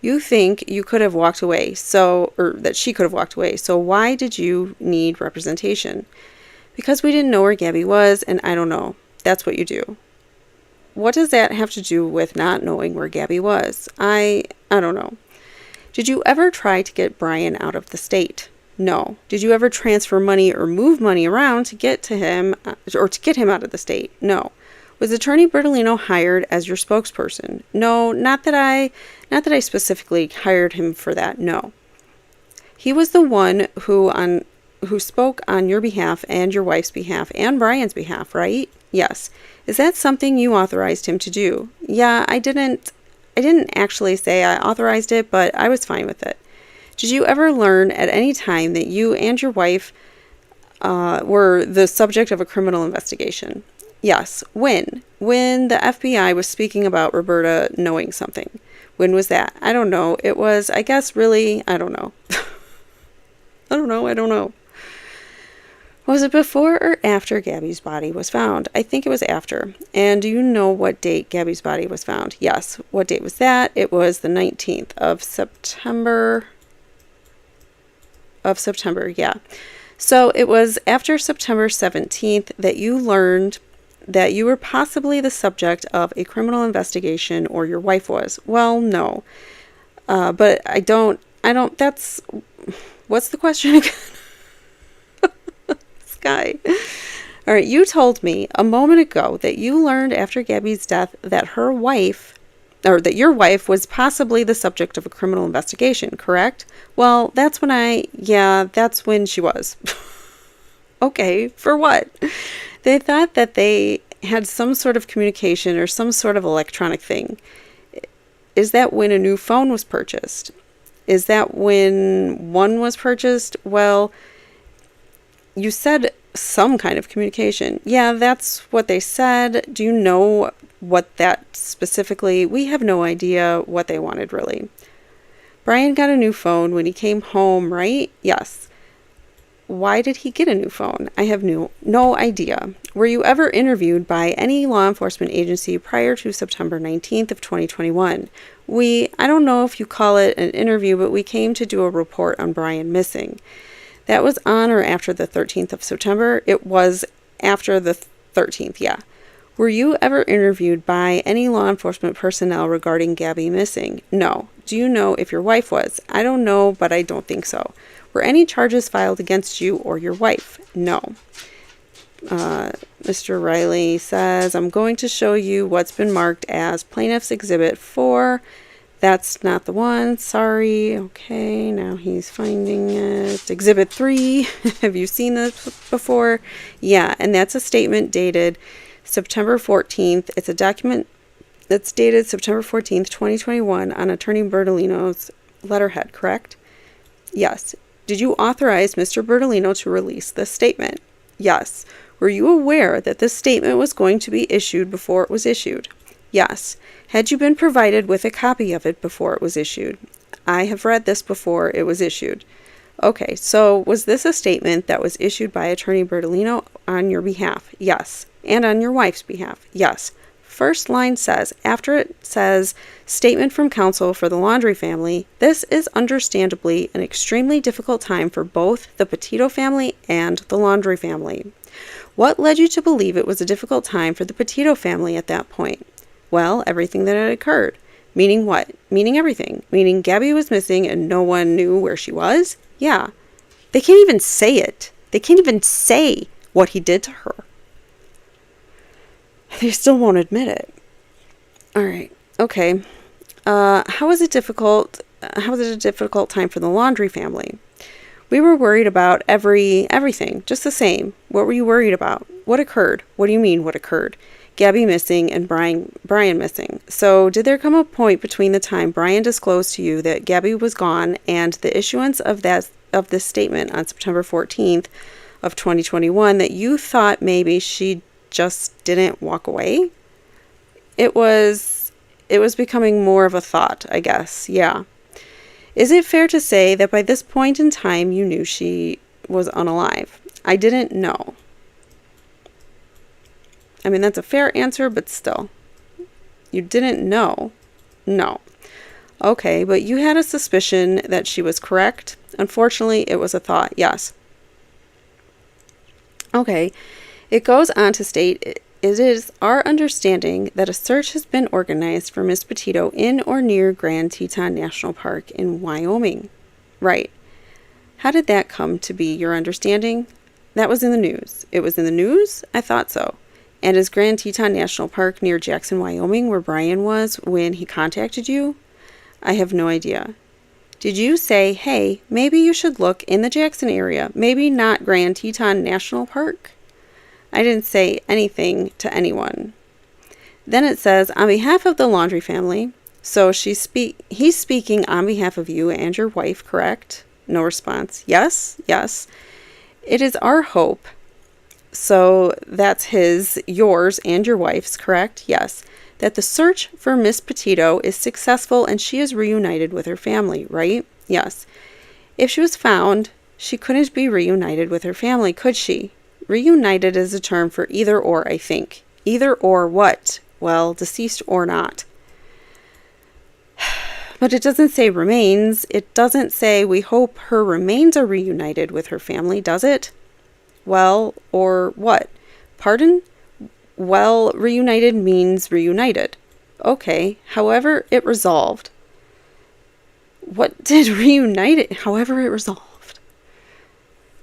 You think you could have walked away, or that she could have walked away. So why did you need representation? Because we didn't know where Gabby was, and I don't know. That's what you do. What does that have to do with not knowing where Gabby was? I don't know. Did you ever try to get Brian out of the state? No. Did you ever transfer money or move money around to get to him or to get him out of the state? No. Was Attorney Bertolino hired as your spokesperson? No, not that I specifically hired him for that. No. He was the one who spoke on your behalf and your wife's behalf and Brian's behalf, right? Yes. Is that something you authorized him to do? Yeah, I didn't actually say I authorized it, but I was fine with it. Did you ever learn at any time that you and your wife were the subject of a criminal investigation? Yes. When? When the FBI was speaking about Roberta knowing something. When was that? I don't know. It was, I guess, really, I don't know. I don't know. Was it before or after Gabby's body was found? I think it was after. And do you know what date Gabby's body was found? Yes. What date was that? It was the 19th of September. Yeah. So it was after September 17th that you learned that you were possibly the subject of a criminal investigation, or your wife was. Well, no. But that's, what's the question again? Sky. All right, you told me a moment ago that you learned after Gabby's death that that your wife was possibly the subject of a criminal investigation, correct? Well, that's when she was. Okay, for what? They thought that they had some sort of communication or some sort of electronic thing. Is that when a new phone was purchased? Is that when one was purchased? Well, you said some kind of communication. Yeah, that's what they said. Do you know what that specifically? We have no idea what they wanted, really. Brian got a new phone when he came home, right? Yes. Why did he get a new phone? I have no idea. Were you ever interviewed by any law enforcement agency prior to September 19th of 2021? I don't know if you call it an interview, but we came to do a report on Brian missing. That was on or after the 13th of September? It was after the 13th, yeah. Were you ever interviewed by any law enforcement personnel regarding Gabby missing? No. Do you know if your wife was? I don't know, but I don't think so. Were any charges filed against you or your wife? No. Mr. Riley says, I'm going to show you what's been marked as Plaintiff's Exhibit 4. That's not the one. Sorry. Okay, now he's finding it. Exhibit 3. Have you seen this before? Yeah, and that's a statement dated September 14th. It's a document that's dated September 14th, 2021 on Attorney Bertolino's letterhead, correct? Yes. Did you authorize Mr. Bertolino to release this statement? Yes. Were you aware that this statement was going to be issued before it was issued? Yes. Had you been provided with a copy of it before it was issued? I have read this before it was issued. Okay, so was this a statement that was issued by Attorney Bertolino on your behalf? Yes. And on your wife's behalf? Yes. First line says, after it says, statement from counsel for the Laundrie family, this is understandably an extremely difficult time for both the Petito family and the Laundrie family. What led you to believe it was a difficult time for the Petito family at that point? Well, everything that had occurred. Meaning what? Meaning everything. Meaning Gabby was missing and no one knew where she was? Yeah. They can't even say it. They can't even say what he did to her. They still won't admit it. All right. Okay. How was it a difficult time for the Laundrie family? We were worried about everything, just the same. What were you worried about? What occurred? What do you mean, what occurred? Gabby missing and Brian missing. So did there come a point between the time Brian disclosed to you that Gabby was gone and the issuance of this statement on September 14th of 2021 that you thought maybe she just didn't walk away? It was becoming more of a thought, I guess. Yeah. Is it fair to say that by this point in time you knew she was unalive? I didn't know. I mean, that's a fair answer, but still. You didn't know? No. Okay, but you had a suspicion that she was correct? Unfortunately, it was a thought, yes. Okay, it goes on to state, it is our understanding that a search has been organized for Miss Petito in or near Grand Teton National Park in Wyoming. Right. How did that come to be your understanding? That was in the news. It was in the news? I thought so. And is Grand Teton National Park near Jackson, Wyoming, where Brian was when he contacted you? I have no idea. Did you say, hey, maybe you should look in the Jackson area, maybe not Grand Teton National Park? I didn't say anything to anyone. Then it says, on behalf of the Laundrie family, so he's speaking on behalf of you and your wife, correct? No response. Yes, yes. It is our hope. So that's yours, and your wife's, correct? Yes. That the search for Miss Petito is successful and she is reunited with her family, right? Yes. If she was found, she couldn't be reunited with her family, could she? Reunited is a term for either or, I think. Either or what? Well, deceased or not. But it doesn't say remains. It doesn't say we hope her remains are reunited with her family, does it? Well, or what? Pardon? Well, reunited means reunited. Okay, however it resolved. What did reunited, however it resolved?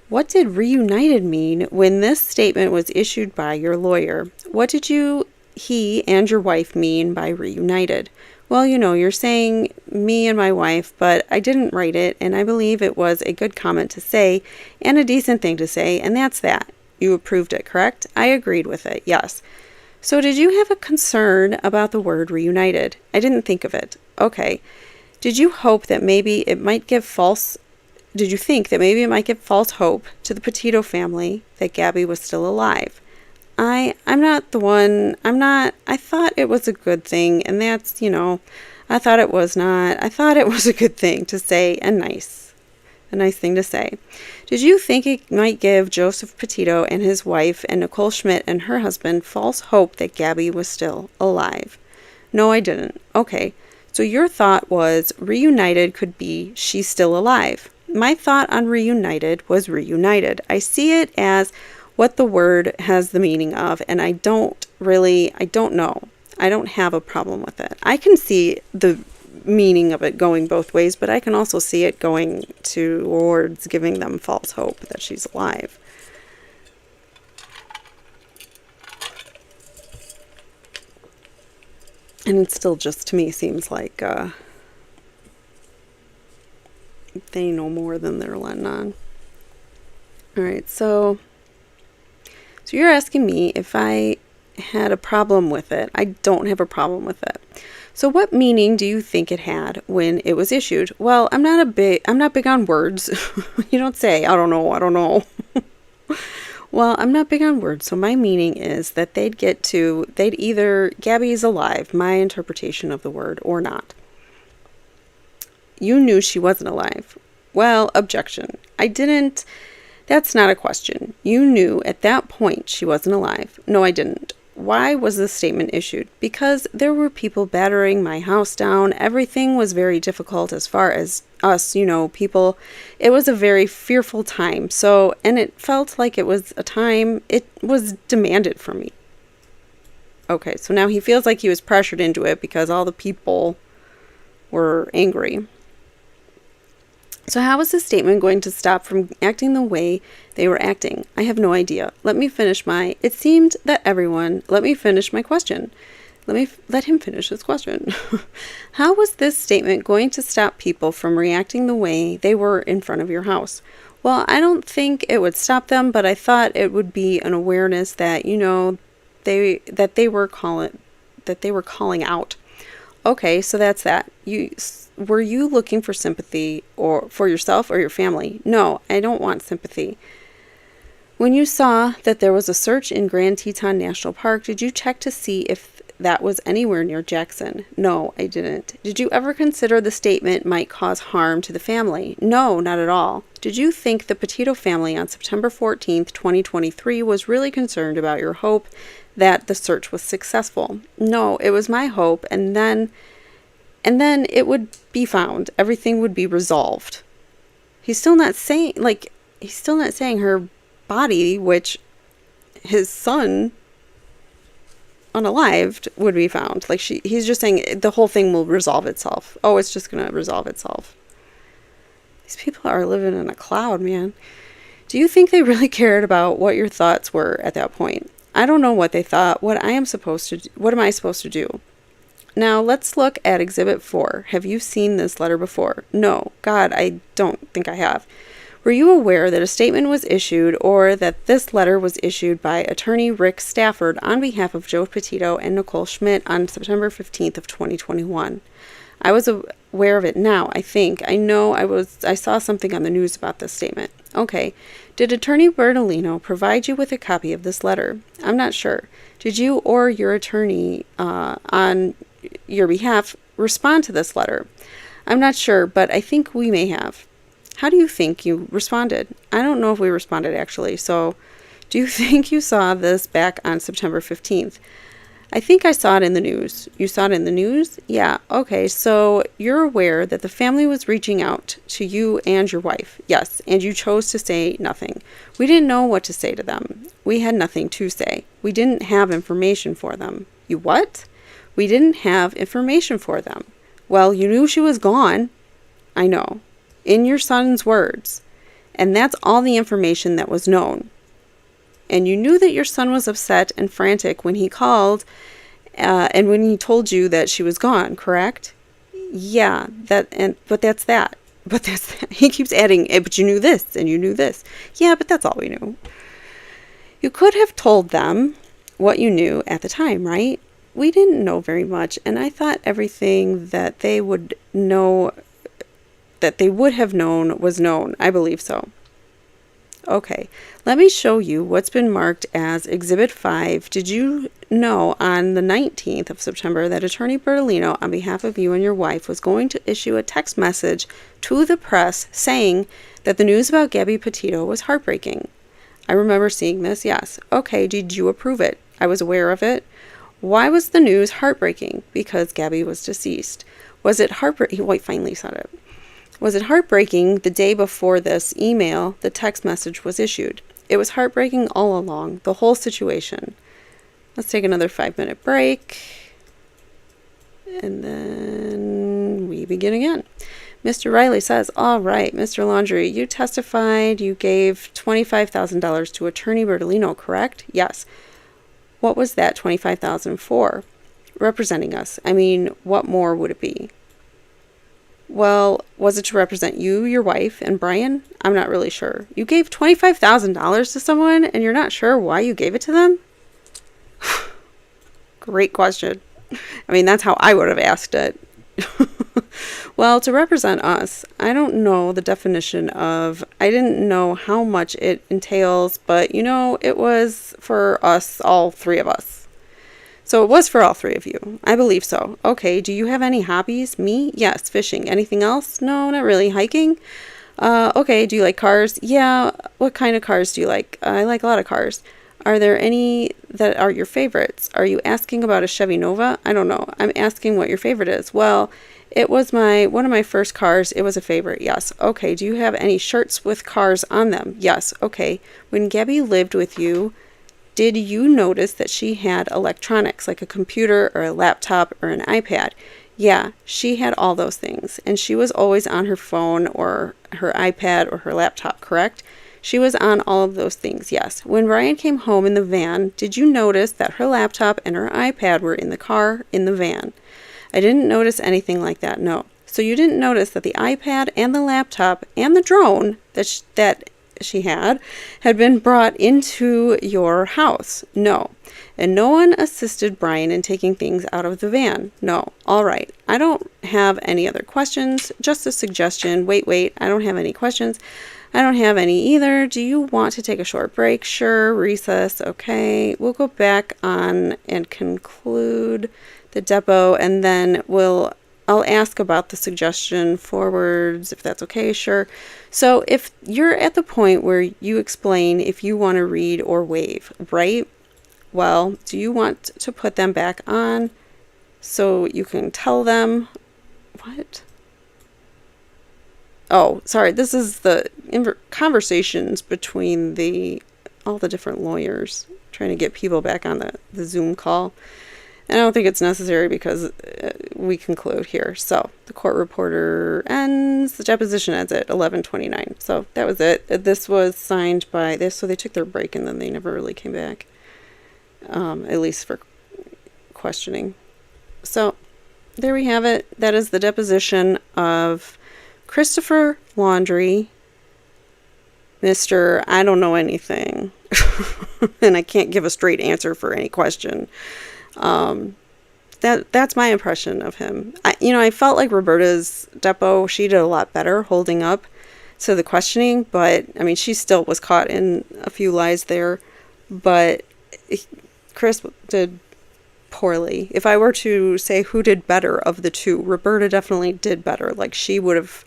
What did reunited mean when this statement was issued by your lawyer? What did he and your wife mean by reunited? Well, you're saying me and my wife, but I didn't write it, and I believe it was a good comment to say and a decent thing to say, and that's that. You approved it, correct? I agreed with it, yes. So did you have a concern about the word reunited? I didn't think of it. Okay. Did you think that maybe it might give false hope to the Petito family that Gabby was still alive? I thought it was a good thing, and that's, I thought it was not. I thought it was a good thing to say, a nice thing to say. Did you think it might give Joseph Petito and his wife and Nicole Schmidt and her husband false hope that Gabby was still alive? No, I didn't. Okay, so your thought was reunited could be she's still alive. My thought on reunited was reunited. I see it as what the word has the meaning of, and I don't know. I don't have a problem with it. I can see the meaning of it going both ways, but I can also see it going towards giving them false hope that she's alive. And it still just, to me, seems like they know more than they're letting on. All right, so you're asking me if I had a problem with it. I don't have a problem with it. So what meaning do you think it had when it was issued? Well, I'm not big on words. You don't say, I don't know. Well, I'm not big on words, so my meaning is that they'd either, Gabby's alive, my interpretation of the word, or not. You knew she wasn't alive. Well, objection. I didn't. That's not a question. You knew at that point she wasn't alive. No, I didn't. Why was this statement issued? Because there were people battering my house down. Everything was very difficult as far as us, people. It was a very fearful time. So, and it felt like it was a time it was demanded from me. Okay, so now he feels like he was pressured into it because all the people were angry. So how was this statement going to stop from acting the way they were acting? I have no idea. Let me finish my question. Let him finish his question. How was this statement going to stop people from reacting the way they were in front of your house? Well, I don't think it would stop them, but I thought it would be an awareness that, they were calling out. Okay, so that's that. Were you looking for sympathy or for yourself or your family? No, I don't want sympathy. When you saw that there was a search in Grand Teton National Park, did you check to see if that was anywhere near Jackson? No, I didn't. Did you ever consider the statement might cause harm to the family? No, not at all. Did you think the Petito family on September 14th, 2023 was really concerned about your hope that the search was successful? No, it was my hope, and then it would be found. Everything would be resolved. He's still not saying her body, which his son, unalived, would be found. He's just saying the whole thing will resolve itself. Oh, it's just going to resolve itself. These people are living in a cloud, man. Do you think they really cared about what your thoughts were at that point? I don't know what they thought. What am I supposed to do? Now, let's look at Exhibit 4. Have you seen this letter before? No. God, I don't think I have. Were you aware that a statement was issued or that this letter was issued by Attorney Rick Stafford on behalf of Joe Petito and Nicole Schmidt on September 15th of 2021? I was aware of it now, I think. I saw something on the news about this statement. Okay. Did Attorney Bertolino provide you with a copy of this letter? I'm not sure. Did you or your attorney on your behalf respond to this letter? I'm not sure, but I think we may have. How do you think you responded? I don't know if we responded, actually. So, do you think you saw this back on September 15th? I think I saw it in the news. You saw it in the news? Yeah. Okay. So you're aware that the family was reaching out to you and your wife. Yes. And you chose to say nothing. We didn't know what to say to them. We had nothing to say. We didn't have information for them. You what? We didn't have information for them. Well, you knew she was gone. I know. In your son's words. And that's all the information that was known. And you knew that your son was upset and frantic when he called and when he told you that she was gone, correct? Yeah, but that's that. But that's that. He keeps adding, but you knew this and you knew this. Yeah, but that's all we knew. You could have told them what you knew at the time, right? We didn't know very much, and I thought everything that they would know, that they would have known, was known. I believe so. Okay, let me show you what's been marked as Exhibit 5. Did you know on the 19th of September that Attorney Bertolino, on behalf of you and your wife, was going to issue a text message to the press saying that the news about Gabby Petito was heartbreaking? I remember seeing this, yes. Okay, did you approve it? I was aware of it. Why was the news heartbreaking? Because Gabby was deceased. Was it heartbreaking? He finally said it. Was it heartbreaking the day before this email, the text message was issued? It was heartbreaking all along, the whole situation. Let's take another 5-minute break. And then we begin again. Mr. Riley says, all right, Mr. Laundrie, you testified you gave $25,000 to Attorney Bertolino, correct? Yes. What was that $25,000 for? Representing us. I mean, what more would it be? Well, was it to represent you, your wife, and Brian? I'm not really sure. You gave $25,000 to someone and you're not sure why you gave it to them? Great question. I mean, that's how I would have asked it. Well, to represent us, I don't know the definition of, I didn't know how much it entails, but it was for us, all three of us. So it was for all three of you. I believe so. Okay, do you have any hobbies? Me? Yes. Fishing. Anything else? No, not really. Hiking? Okay, do you like cars? Yeah. What kind of cars do you like? I like a lot of cars. Are there any that are your favorites? Are you asking about a Chevy Nova? I don't know. I'm asking what your favorite is. Well, it was one of my first cars. It was a favorite. Yes. Okay, do you have any shirts with cars on them? Yes. Okay. When Gabby lived with you, did you notice that she had electronics like a computer or a laptop or an iPad? Yeah, she had all those things. And she was always on her phone or her iPad or her laptop, correct? She was on all of those things, yes. When Brian came home in the van, did you notice that her laptop and her iPad were in the car, in the van? I didn't notice anything like that, no. So you didn't notice that the iPad and the laptop and the drone that she had been brought into your house? No. And no one assisted Brian in taking things out of the van? No. All right. I don't have any other questions. Just a suggestion. Wait. I don't have any questions. I don't have any either. Do you want to take a short break? Sure. Recess. Okay. We'll go back on and conclude the depo, and then I'll ask about the suggestion forwards, if that's okay. Sure. So if you're at the point where you explain if you want to read or waive, right? Well, do you want to put them back on so you can tell them what? Oh, sorry. This is the conversations between all the different lawyers trying to get people back on the Zoom call. I don't think it's necessary because we conclude here. So the court reporter ends. The deposition ends at 11:29. So that was it. This was signed by this. So they took their break and then they never really came back, at least for questioning. So there we have it. That is the deposition of Christopher Laundrie, Mr. I don't know anything, and I can't give a straight answer for any question. That's my impression of him. I felt like Roberta's depo, she did a lot better holding up to the questioning, but I mean, she still was caught in a few lies there, but Chris did poorly. If I were to say who did better of the two, Roberta definitely did better. Like, she would have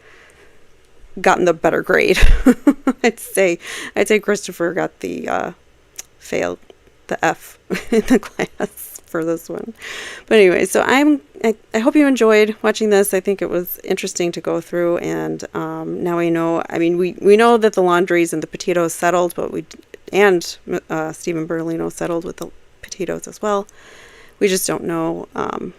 gotten the better grade. I'd say Christopher got the failed the F in the class for this one. But anyway, so I hope you enjoyed watching this. I think it was interesting to go through, and now we know. I mean, we know that the Laundries and the Petitos settled, but Stephen Bertolino settled with the Petitos as well. We just don't know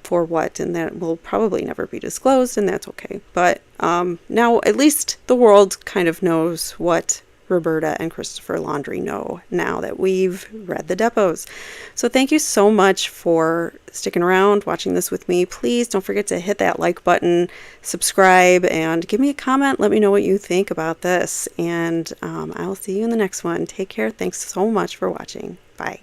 for what, and that will probably never be disclosed, and that's okay. But now at least the world kind of knows what Roberta and Christopher Laundrie know now that we've read the Depos. So thank you so much for sticking around, watching this with me. Please don't forget to hit that like button, subscribe, and give me a comment. Let me know what you think about this. And I'll see you in the next one. Take care. Thanks so much for watching. Bye.